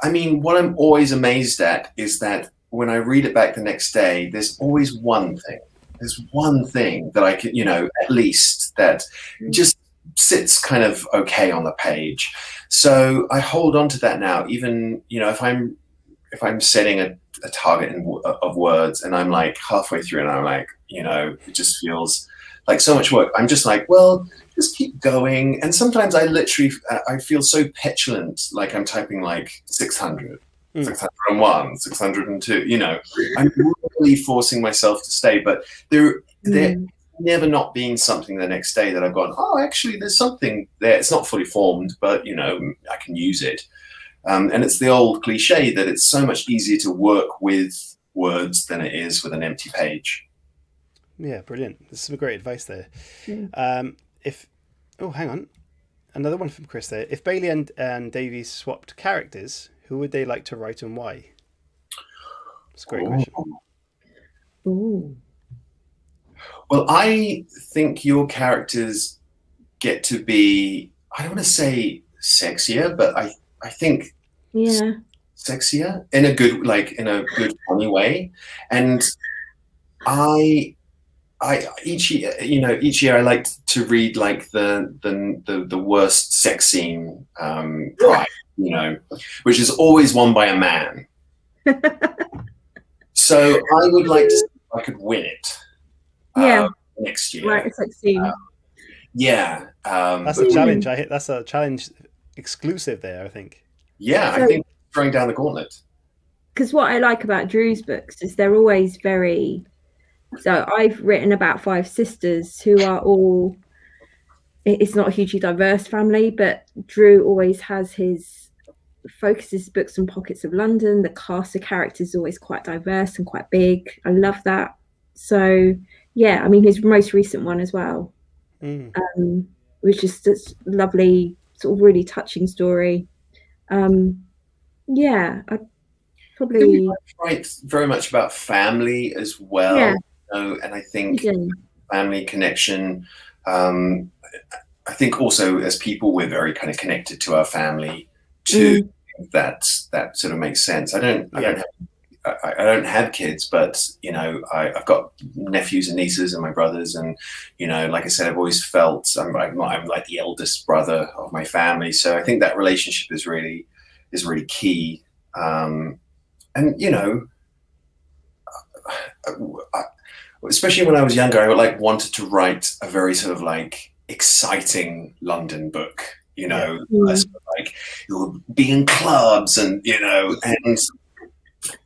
I mean, what I'm always amazed at is that when I read it back the next day, there's always one thing. There's one thing that I can, you know, at least that just sits kind of okay on the page. So I hold on to that now, even, you know, if I'm setting a target of words and I'm like halfway through and I'm like, you know, it just feels like so much work. I'm just like, well, just keep going. And sometimes I feel so petulant, like I'm typing like 600. 601, 602, you know, I'm really forcing myself to stay, but there never not been something the next day that I've gone, oh, actually there's something there. It's not fully formed, but you know, I can use it. And it's the old cliche that it's so much easier to work with words than it is with an empty page. Yeah, brilliant. This is some great advice there. Hang on. Another one from Chris there. If Bailey and Davies swapped characters, who would they like to write and why? It's a great question. Ooh. Well, I think your characters get to be, I don't want to say sexier, but I think sexier in a good, funny way. And each year I like to read like the worst sex scene prize, you know, which is always won by a man. So I would like to see if I could win it. Yeah. Next year. Right, it's like soon. Yeah. That's a challenge. That's a challenge exclusive there, I think. Yeah, So, I think throwing down the gauntlet. because what I like about Drew's books is they're always very. So I've written about 5 sisters who are all. It's not a hugely diverse family, but Drew always has focuses books on pockets of London. The cast of characters is always quite diverse and quite big. I love that. So yeah, I mean his most recent one as well, was just this lovely, sort of really touching story. Yeah, I probably write very much about family as well. Yeah. And I think family connection. I think also as people, we're very kind of connected to our family too. That sort of makes sense. I don't have kids, but you know, I've got nephews and nieces and my brothers, and you know, like I said, I've always felt I'm like the eldest brother of my family. So I think that relationship is really key. And you know, especially when I was younger, I wanted to write a very sort of like exciting London book. You know, sort of like it would be in clubs, and you know,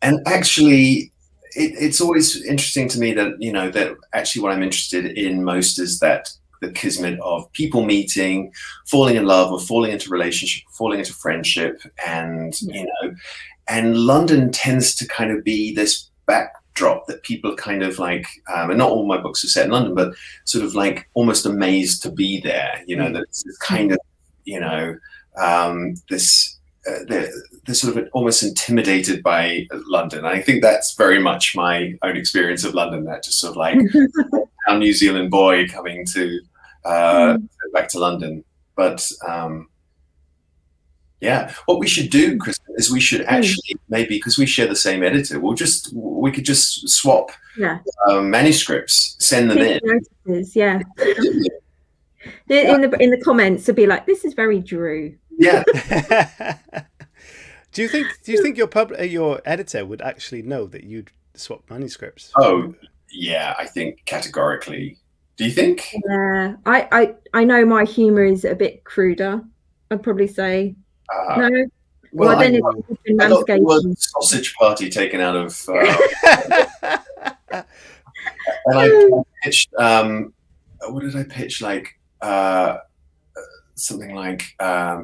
and actually, it's always interesting to me that you know that actually what I'm interested in most is that the kismet of people meeting, falling in love, or falling into relationship, falling into friendship, and you know, and London tends to kind of be this backdrop that people kind of like, and not all my books are set in London, but sort of like almost amazed to be there. You know, that it's kind of, you know, they're sort of almost intimidated by London. I think that's very much my own experience of London. That just sort of like a New Zealand boy coming to back to London. But yeah, what we should do, Kristen, is we should actually maybe, because we share the same editor, we could just swap manuscripts, send them in. Notices, yeah. In the comments, it'd be like, "This is very Drew." Yeah. Do you think your editor would actually know that you'd swap manuscripts? Oh, yeah, I think categorically. Do you think? Yeah, I know my humour is a bit cruder. I'd probably say no. Well, then I got the word sausage party taken out of. And I pitched. What did I pitch? Like something like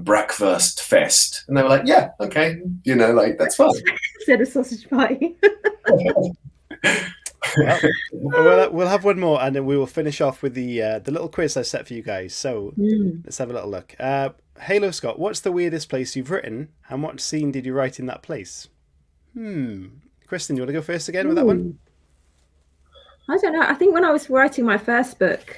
Breakfast Fest, and they were like, "Yeah, okay, you know, like that's fine." Instead of sausage party. Well, we'll have one more, and then we will finish off with the little quiz I set for you guys. So let's have a little look. Halo Scott, what's the weirdest place you've written, and what scene did you write in that place? Kristen, you want to go first again with that one? I don't know. I think when I was writing my first book,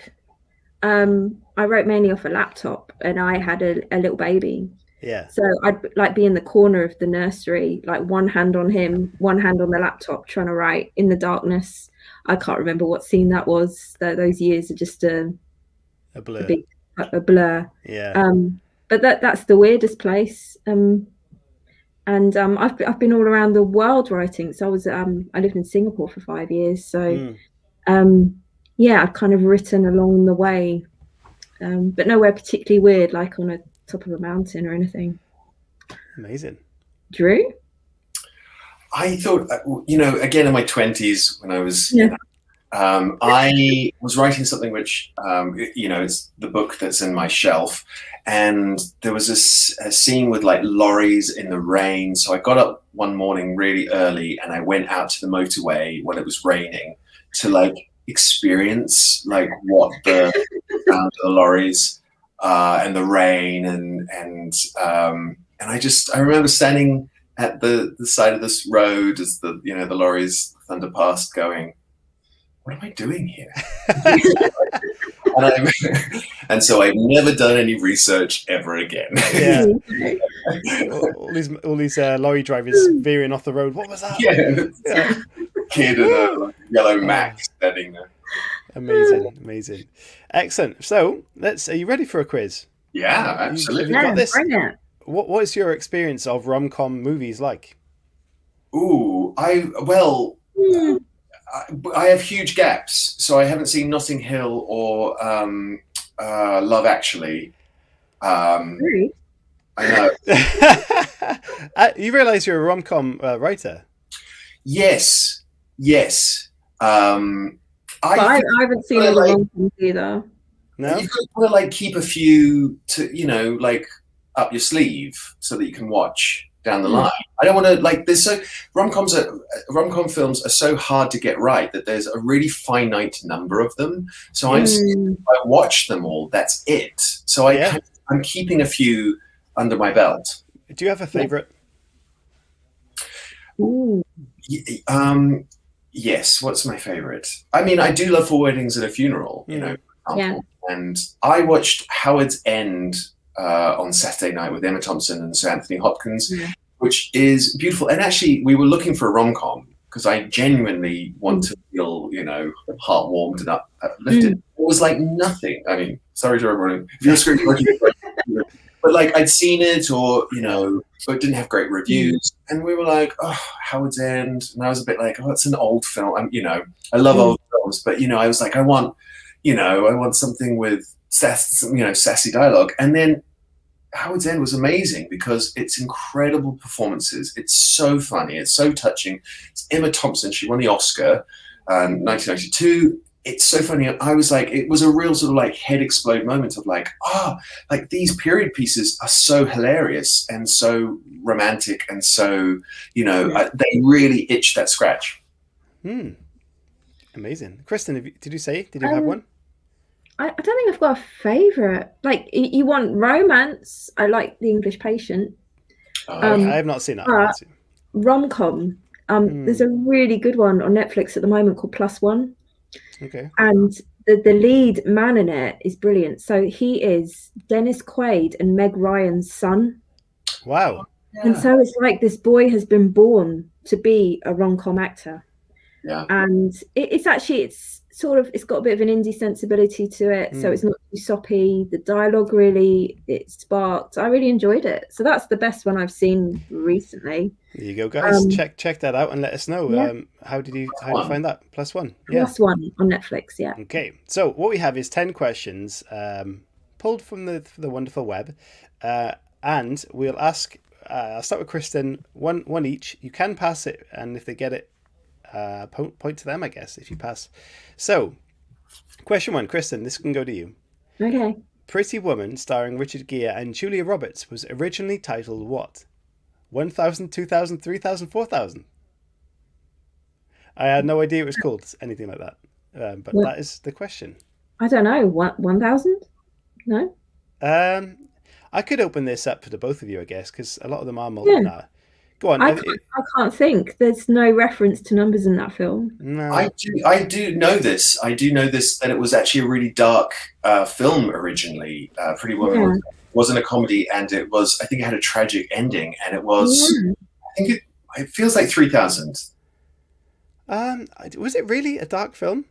I wrote mainly off a laptop, and I had a little baby. Yeah. So I'd like be in the corner of the nursery, like one hand on him, one hand on the laptop, trying to write in the darkness. I can't remember what scene that was. Those years are just a blur. A blur. Yeah. But that's the weirdest place. And I've been all around the world writing. So I lived in Singapore for 5 years. So yeah, I've kind of written along the way, but nowhere particularly weird, like on a top of a mountain or anything. Amazing. Drew? I thought, you know, again in my 20s when I was, I was writing something which, you know, it's the book that's in my shelf, and there was a scene with like lorries in the rain. So I got up one morning really early and I went out to the motorway when it was raining to like experience like what the sound of the lorries and the rain and I remember standing at the side of this road as the lorries thunder past, going, what am I doing here? and so I've never done any research ever again. Yeah. all these lorry drivers veering off the road. What was that? Yeah. Kid in a yellow Mac standing there. Amazing. Excellent. So are you ready for a quiz? Yeah, absolutely. Have you got this? Bring it. What is your experience of rom-com movies like? Ooh, Hmm. I have huge gaps, so I haven't seen Notting Hill or Love Actually. Really? I know. You realise you're a rom-com writer? Yes, yes. But I I think haven't seen I all the like rom-coms either. No? you've got to like keep a few to like up your sleeve so that you can watch down the line. I don't want to like there's so rom-com films are so hard to get right that there's a really finite number of them. So Mm. I watch them all. That's it. So Yeah. I'm keeping a few under my belt. Do you have a favourite? Ooh. Yes. What's my favorite? I mean, I do love Four Weddings and a Funeral. You know, for example. And I watched Howard's End on Saturday night with Emma Thompson and Sir Anthony Hopkins, which is beautiful. And actually, we were looking for a rom-com because I genuinely want to feel, heart warmed and uplifted. It was like nothing. I mean, sorry to everyone if you're screwing, but like I'd seen it, or but it didn't have great reviews, and we were like, oh, Howard's End, and I was a bit like, oh, it's an old film. I love old films, but I was like, I want something with sassy dialogue, and then Howard's End was amazing because it's incredible performances. It's so funny. It's so touching. It's Emma Thompson. She won the Oscar in 1992. It's so funny. I was like, it was a real sort of like head explode moment of like, like these period pieces are so hilarious and so romantic and so, they really itch that scratch. Amazing. Kristen, did you have one? I don't think I've got a favourite. Like, you want romance? I like The English Patient. I have not seen that. Rom-com. There's a really good one on Netflix at the moment called Plus One. Okay. And the lead man in it is brilliant. So he is Dennis Quaid and Meg Ryan's son. Wow. Yeah. And so it's like this boy has been born to be a rom-com actor. Yeah. And it's got a bit of an indie sensibility to it, so it's not too soppy. The dialogue it sparked. I really enjoyed it. So that's the best one I've seen recently. There you go, guys. Check that out and let us know. Yeah. How did you find that? Plus One. Plus One on Netflix. Yeah. Okay. So what we have is 10 questions pulled from the wonderful web, and we'll ask. I'll start with Kristen. One each. You can pass it, and if they get it, point to them, I guess, if you pass. So, question 1, Kristen, this can go to you. Okay. Pretty Woman, starring Richard Gere and Julia Roberts, was originally titled what? 1,000, 2,000, 3,000, 4,000? I had no idea it was called anything like that. But that is the question. I don't know. 1,000? No? I could open this up for the both of you, I guess, because a lot of them are multiple. Yeah. Go on. I can't think. There's no reference to numbers in that film. No. I do know this. That it was actually a really dark film originally. Pretty Woman wasn't a comedy, and I think it had a tragic ending, and it was. I think it feels like 3,000. Was it really a dark film?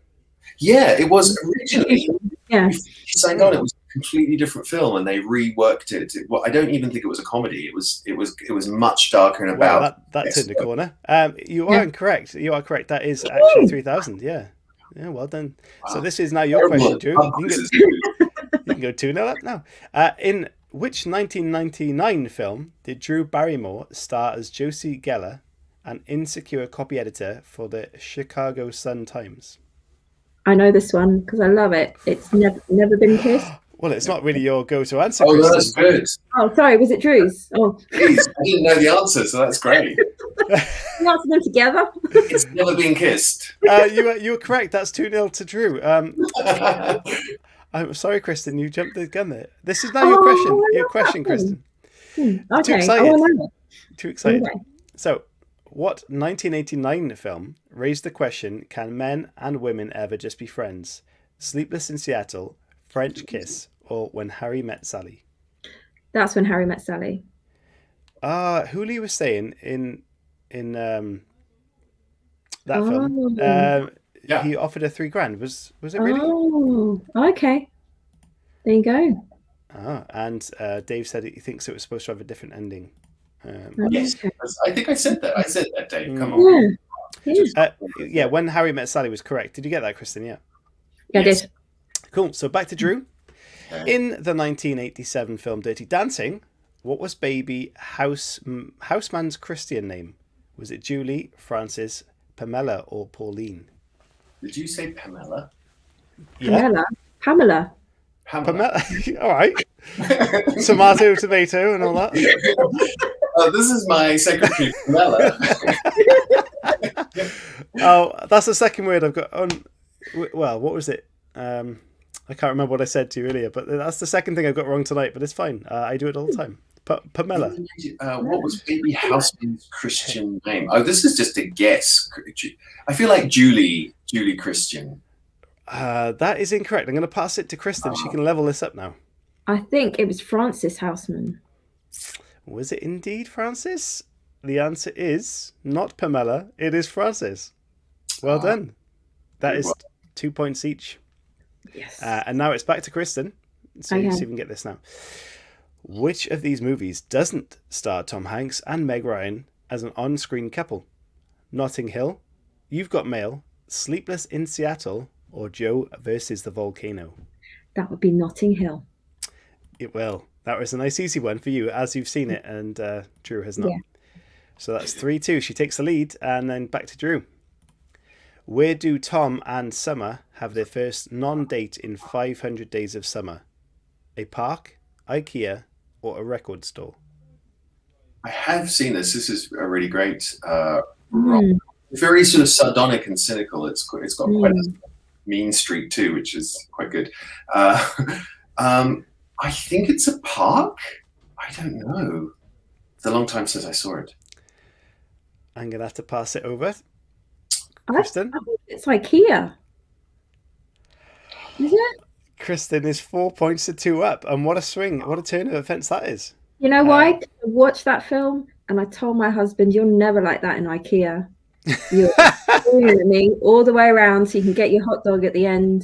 Yeah, it was originally. Yeah. He signed on. It was a completely different film, and they reworked it. Well, I don't even think it was a comedy. It was much darker and about. Well, that turned the corner. You are incorrect. You are correct. That is actually 3,000. Yeah. Yeah. Well done. Wow. So this is now your question, Drew. You can go 2-0 up now. In which 1999 film did Drew Barrymore star as Josie Geller, an insecure copy editor for the Chicago Sun-Times? I know this one because I love it. It's never been kissed. Well, it's not really your go-to answer. Oh, Kristen. That's good. Oh, sorry, was it Drew's? Oh, please, I didn't know the answer, so that's great. You answered them together. It's never been kissed. You were correct. That's 2-0 to Drew. I'm sorry, Kristen. You jumped the gun there. This is now your question. Your question, Kristen. Okay. Too excited. Too excited. Okay. So, what 1989 film raised the question, can men and women ever just be friends? Sleepless in Seattle, French Kiss, or When Harry Met Sally? That's When Harry Met Sally. Hooli was saying in that film, he offered her $3,000. Was it really? Oh, okay. There you go. And Dave said he thinks it was supposed to have a different ending. Yes, I think I said that. I said that, Dave. Come on. Yeah. When Harry Met Sally was correct. Did you get that, Kristen? Yeah. Yeah, I did. Cool. So back to Drew. Okay. In the 1987 film Dirty Dancing, what was baby Houseman's Christian name? Was it Julie, Frances, Pamela, or Pauline? Did you say Pamela? Yeah. Pamela. Pamela. All right. Tomato, tomato, and all that. This is my secretary, Pamela. Oh, that's the second word I've got on. Well, what was it? I can't remember what I said to you earlier, but that's the second thing I've got wrong tonight, but it's fine. I do it all the time. Pamela. What was baby Houseman's Christian name? Oh, this is just a guess. I feel like Julie Christian. That is incorrect. I'm going to pass it to Kristen. She can level this up now. I think it was Frances Houseman. Was it indeed Frances? The answer is not Pamela. It is Frances. Well done. That is 2 points each. Yes. And now it's back to Kristen. So see if we can get this now. Which of these movies doesn't star Tom Hanks and Meg Ryan as an on-screen couple? Notting Hill, You've Got Mail, Sleepless in Seattle, or Joe versus the Volcano? That would be Notting Hill. It will. That was a nice easy one for you, as you've seen it, and Drew has not. Yeah. So that's 3-2. She takes the lead, and then back to Drew. Where do Tom and Summer have their first non-date in 500 Days of Summer? A park, IKEA, or a record store? I have seen this. This is a really great very sort of sardonic and cynical. It's got quite a mean streak too, which is quite good. I think it's a park. I don't know. It's a long time since I saw it. I'm going to have to pass it over. Kristen? I think it's IKEA. Is it? Kristen is 4 points to 2 up. And what a swing. What a turn of events that is. You know why? I watched that film and I told my husband, you're never like that in IKEA. You're screaming at me all the way around so you can get your hot dog at the end.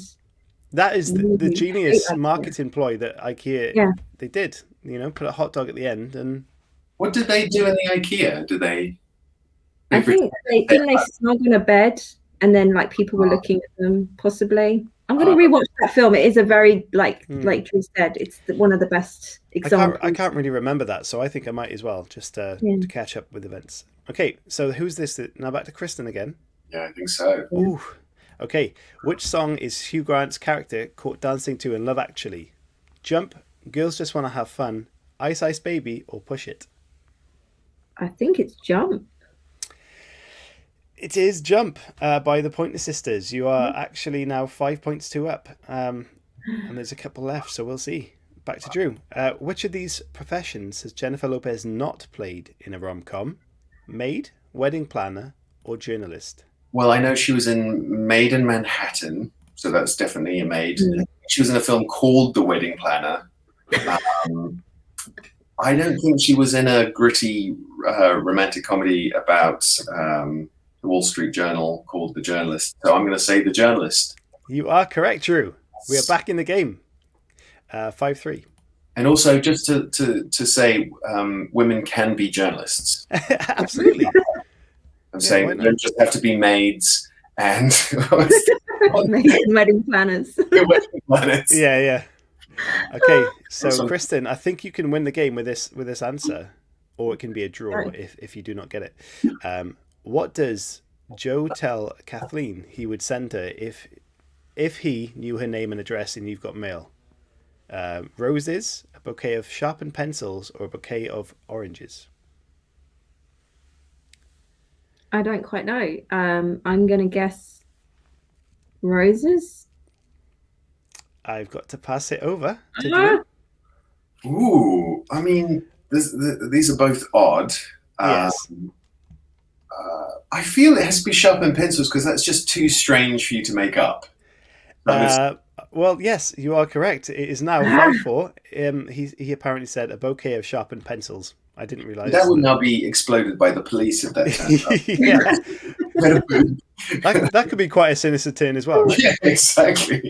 That is the genius marketing ploy that IKEA they did. You know, put a hot dog at the end. And what did they do in the IKEA? Did they? I think they snug in a bed and then like people were looking at them possibly. I'm going to rewatch that film. It is a very like Drew said, it's one of the best examples. I can't really remember that, so I think I might as well just to catch up with events. Okay, so who's this? Now back to Kristen again. Yeah, I think so. Ooh. Okay, which song is Hugh Grant's character caught dancing to in Love Actually? Jump, Girls Just Want to Have Fun, Ice Ice Baby, or Push It? I think it's Jump. It is Jump by the Pointer Sisters. You are actually now 5 points 2 up. And there's a couple left, so we'll see. Back to Drew. Which of these professions has Jennifer Lopez not played in a rom-com? Maid, wedding planner, or journalist? Well, I know she was in Maid in Manhattan, so that's definitely a maid. She was in a film called The Wedding Planner. I don't think she was in a gritty romantic comedy about the Wall Street Journal called The Journalist. So I'm going to say The Journalist. You are correct, Drew. We are back in the game. 5-3. And also, just to say, women can be journalists. Absolutely. I'm saying they don't just have to be maids and wedding planners. Wedding planners. Yeah. Okay, so awesome. Kristen, I think you can win the game with this answer, or it can be a draw if you do not get it. What does Joe tell Kathleen he would send her if he knew her name and address and You've Got Mail? Roses, a bouquet of sharpened pencils, or a bouquet of oranges? I don't quite know. I'm going to guess roses. I've got to pass it over to Drew. Ooh, I mean, these are both odd. Yes. I feel it has to be sharpened pencils because that's just too strange for you to make up. Well, yes, you are correct. It is now 5-4. He apparently said a bouquet of sharpened pencils. I didn't realise. That would now be exploded by the police if that turns up. That could be quite a sinister turn as well. Right? Yeah, exactly.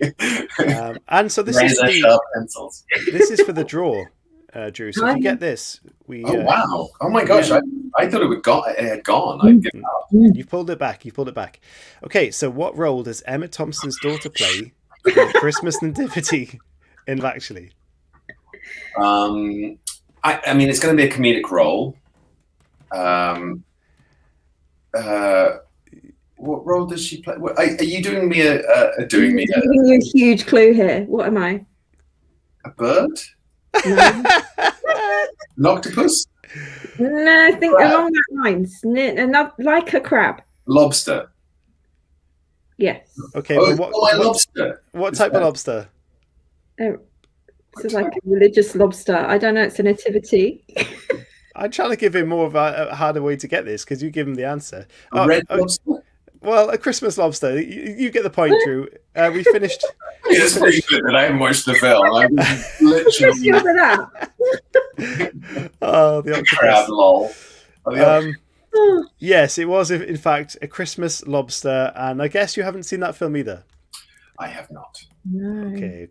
And so this is for the draw. Drew. So if you get this, we. Oh wow! Oh my gosh! Yeah. I thought it had gone. I'd given up. You pulled it back. You pulled it back. Okay, so what role does Emma Thompson's daughter play in the Christmas Nativity in Love Actually? I mean, it's going to be a comedic role. What role does she play? Are you doing me giving you a huge clue here? What am I? A bird? No. An octopus? No, I think along that lines. Not like a crab. Lobster. Yes. Okay, Oh, but lobster. What type of lobster? This is like a religious lobster. I don't know. It's a nativity. I'm trying to give him more of a harder way to get this because you give him the answer. Red lobster? Well, a Christmas lobster. You get the point, Drew. We finished. It's pretty good that I haven't watched the film. I'm literally. Oh, the octopus. Crab, lol. Yes, it was in fact a Christmas lobster, and I guess you haven't seen that film either. I have not. No. Okay.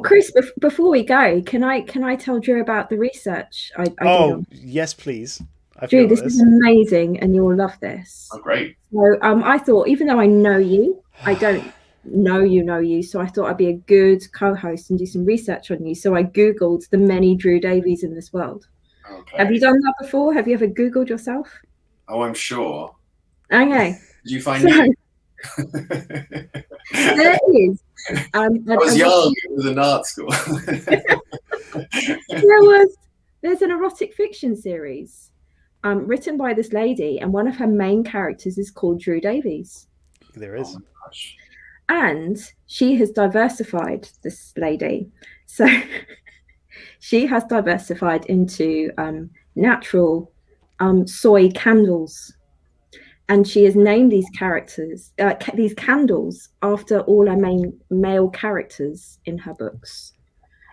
Chris, before we go, can I tell Drew about the research I did? Yes, please. Drew, this is amazing, and you will love this. Oh, great. So, I thought, even though I know you, I don't know you, so I thought I'd be a good co-host and do some research on you. So I Googled the many Drew Davies in this world. Okay. Have you done that before? Have you ever Googled yourself? Oh, I'm sure. Okay. Did you find me? There is. I was young. It was an art school. There's an erotic fiction series written by this lady, and one of her main characters is called Drew Davies. There is. Oh my gosh. And she has diversified, this lady. So she has diversified into natural soy candles. And she has named these these candles after all her main male characters in her books.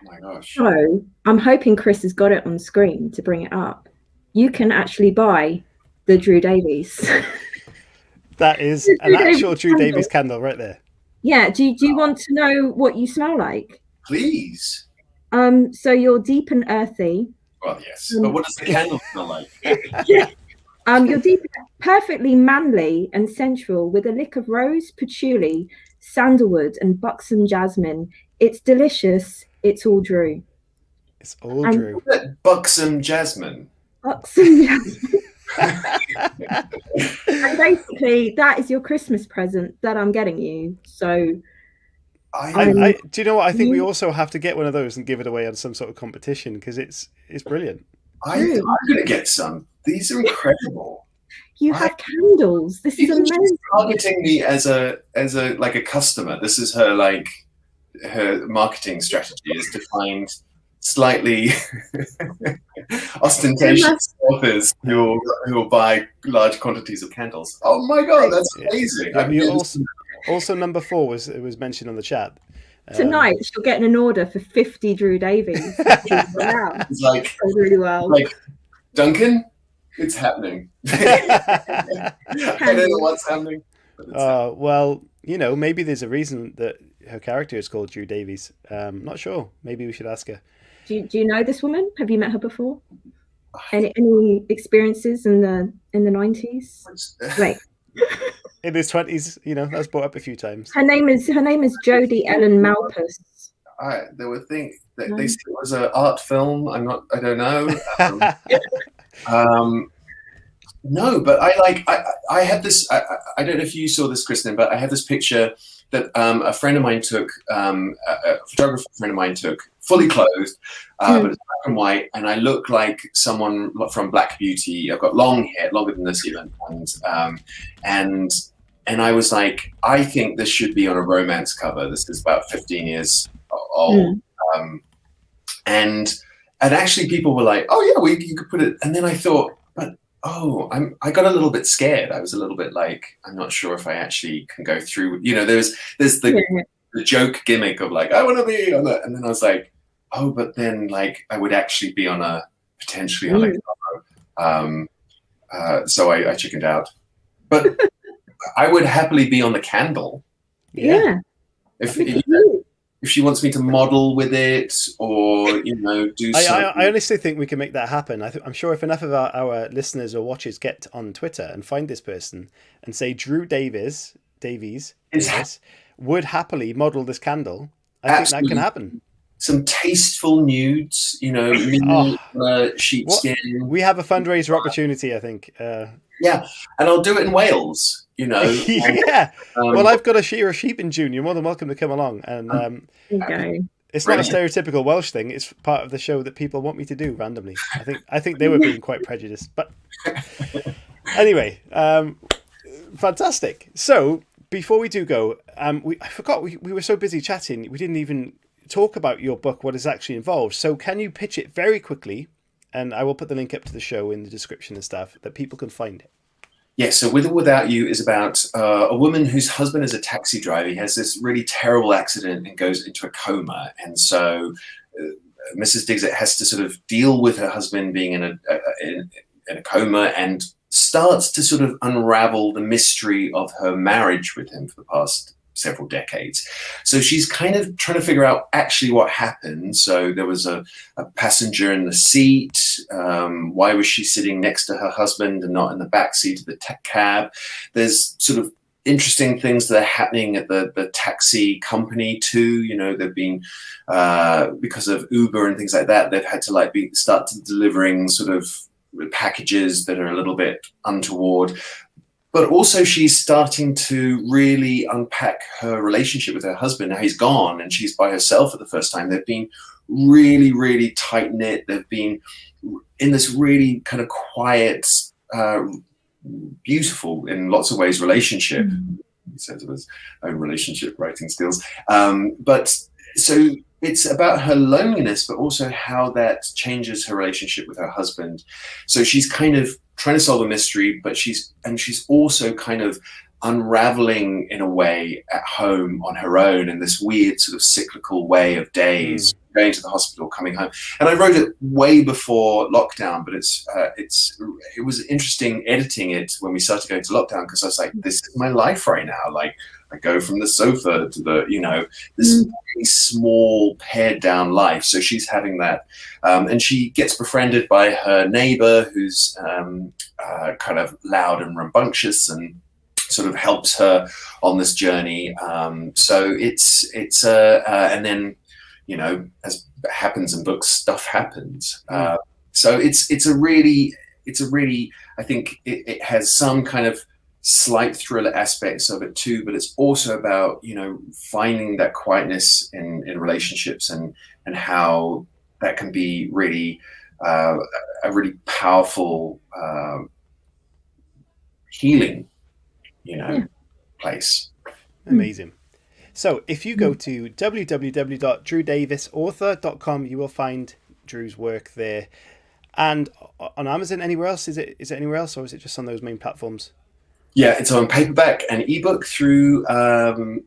Oh my gosh. So I'm hoping Chris has got it on screen to bring it up. You can actually buy the Drew Davies. That is an actual Drew Davies candle right there. Yeah. Do you want to know what you smell like? Please. So you're deep and earthy. Well, yes. But what does the candle smell like? You're deep, perfectly manly and sensual, with a lick of rose, patchouli, sandalwood, and buxom jasmine. It's delicious. It's all Drew. It's all Drew. Buxom jasmine. Buxom jasmine. And basically, that is your Christmas present that I'm getting you. So, do you know what? I think we also have to get one of those and give it away on some sort of competition because it's brilliant. I'm going to get some. These are incredible. You have candles. This is amazing. She's targeting me as a customer. This is her her marketing strategy is to find slightly ostentatious authors who will buy large quantities of candles. Oh my god, that's amazing! Also, number 4 was mentioned on the chat. Tonight, she'll get an order for 50 Drew Davies. It's like really well. Like Duncan, it's happening. I don't know what's happening. Well, maybe there's a reason that her character is called Drew Davies. Not sure. Maybe we should ask her. Do you know this woman? Have you met her before? Any experiences in the 90s? Wait. In his 20s, that's brought up a few times. Her name is Jodie Ellen Malpas. There were things that they said it was an art film. I don't know. No, but I have this. I don't know if you saw this, Kristen, but I have this picture that a friend of mine took, a photographer friend of mine took, fully clothed, but it's black and white, and I look like someone from Black Beauty. I've got long hair, longer than this even, and I was like, I think this should be on a romance cover. This is about 15 years old, and actually people were like, oh yeah, you could put it, and then I thought, but I got a little bit scared. I was a little bit like, I'm not sure if I actually can go through. There's the joke gimmick of like, I want to be on that, and then I was like, but then I would actually be potentially on a cover. So I chickened out, but I would happily be on the candle. Yeah. If if she wants me to model with it, or do something. I honestly think we can make that happen. I'm sure if enough of our listeners or watchers get on Twitter and find this person and say Drew Davies would happily model this candle, I think that can happen. Some tasteful nudes, sheepskin. We have a fundraiser opportunity, I think. Yeah, and I'll do it in Wales, Yeah. Well, I've got a shear of sheep in June. You're more than welcome to come along. And it's not a stereotypical Welsh thing. It's part of the show that people want me to do randomly. I think they were being quite prejudiced. But anyway, fantastic. So before we do go, I forgot we were so busy chatting. We didn't even talk about your book, what is actually involved. So can you pitch it very quickly? And I will put the link up to the show in the description and stuff that people can find it. Yeah, so With or Without You is about a woman whose husband is a taxi driver. He has this really terrible accident and goes into a coma. And so Mrs. Dixit has to sort of deal with her husband being in a coma and starts to sort of unravel the mystery of her marriage with him for the past several decades. So she's kind of trying to figure out actually what happened. So there was a passenger in the seat. Why was she sitting next to her husband and not in the back seat of the cab? There's sort of interesting things that are happening at the taxi company too. They've been because of Uber and things like that, they've had to start delivering sort of packages that are a little bit untoward. But also she's starting to really unpack her relationship with her husband. Now he's gone and she's by herself for the first time. They've been really, really tight-knit. They've been in this really kind of quiet, beautiful in lots of ways relationship. He says of his own relationship writing skills. But so it's about her loneliness, but also how that changes her relationship with her husband. So she's kind of trying to solve a mystery, but she's also kind of unraveling in a way at home on her own in this weird sort of cyclical way of days, going to the hospital, coming home. And I wrote it way before lockdown, but it was interesting editing it when we started going to lockdown, because I was like, this is my life right now. Like I go from the sofa to this really small pared down life. So she's having that. And she gets befriended by her neighbor who's kind of loud and rambunctious and sort of helps her on this journey. So it's and then, as happens in books, stuff happens. So it's a really, I think it has some kind of slight thriller aspects of it too, but it's also about, finding that quietness in relationships and how that can be really a really powerful healing, place. Amazing. So if you go to www.drewdavisauthor.com, you will find Drew's work there. And on Amazon, anywhere else? Is it anywhere else, or is it just on those main platforms? Yeah, it's on paperback and ebook through Amazon,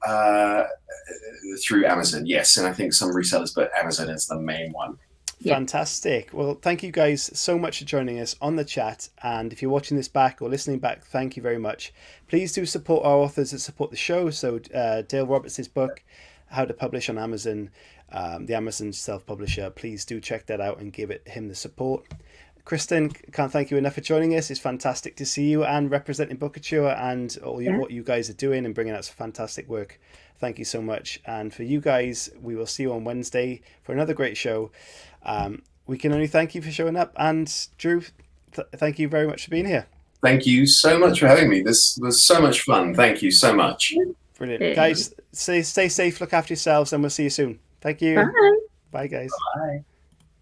yes, and I think some resellers, but Amazon is the main one. Yeah. Fantastic. Well, thank you guys so much for joining us on the chat. And if you're watching this back or listening back, thank you very much. Please do support our authors that support the show. So Dale Roberts' book, How to Publish on Amazon, the Amazon self-publisher. Please do check that out and give him the support. Kristen, can't thank you enough for joining us. It's fantastic to see you and representing Bookouture and what you guys are doing and bringing out some fantastic work. Thank you so much. And for you guys, we will see you on Wednesday for another great show. We can only thank you for showing up. And Drew, thank you very much for being here. Thank you so much for having me. This was so much fun. Thank you so much. Brilliant. Yeah. Guys, stay safe, look after yourselves, and we'll see you soon. Thank you. Bye. Bye, guys. Bye.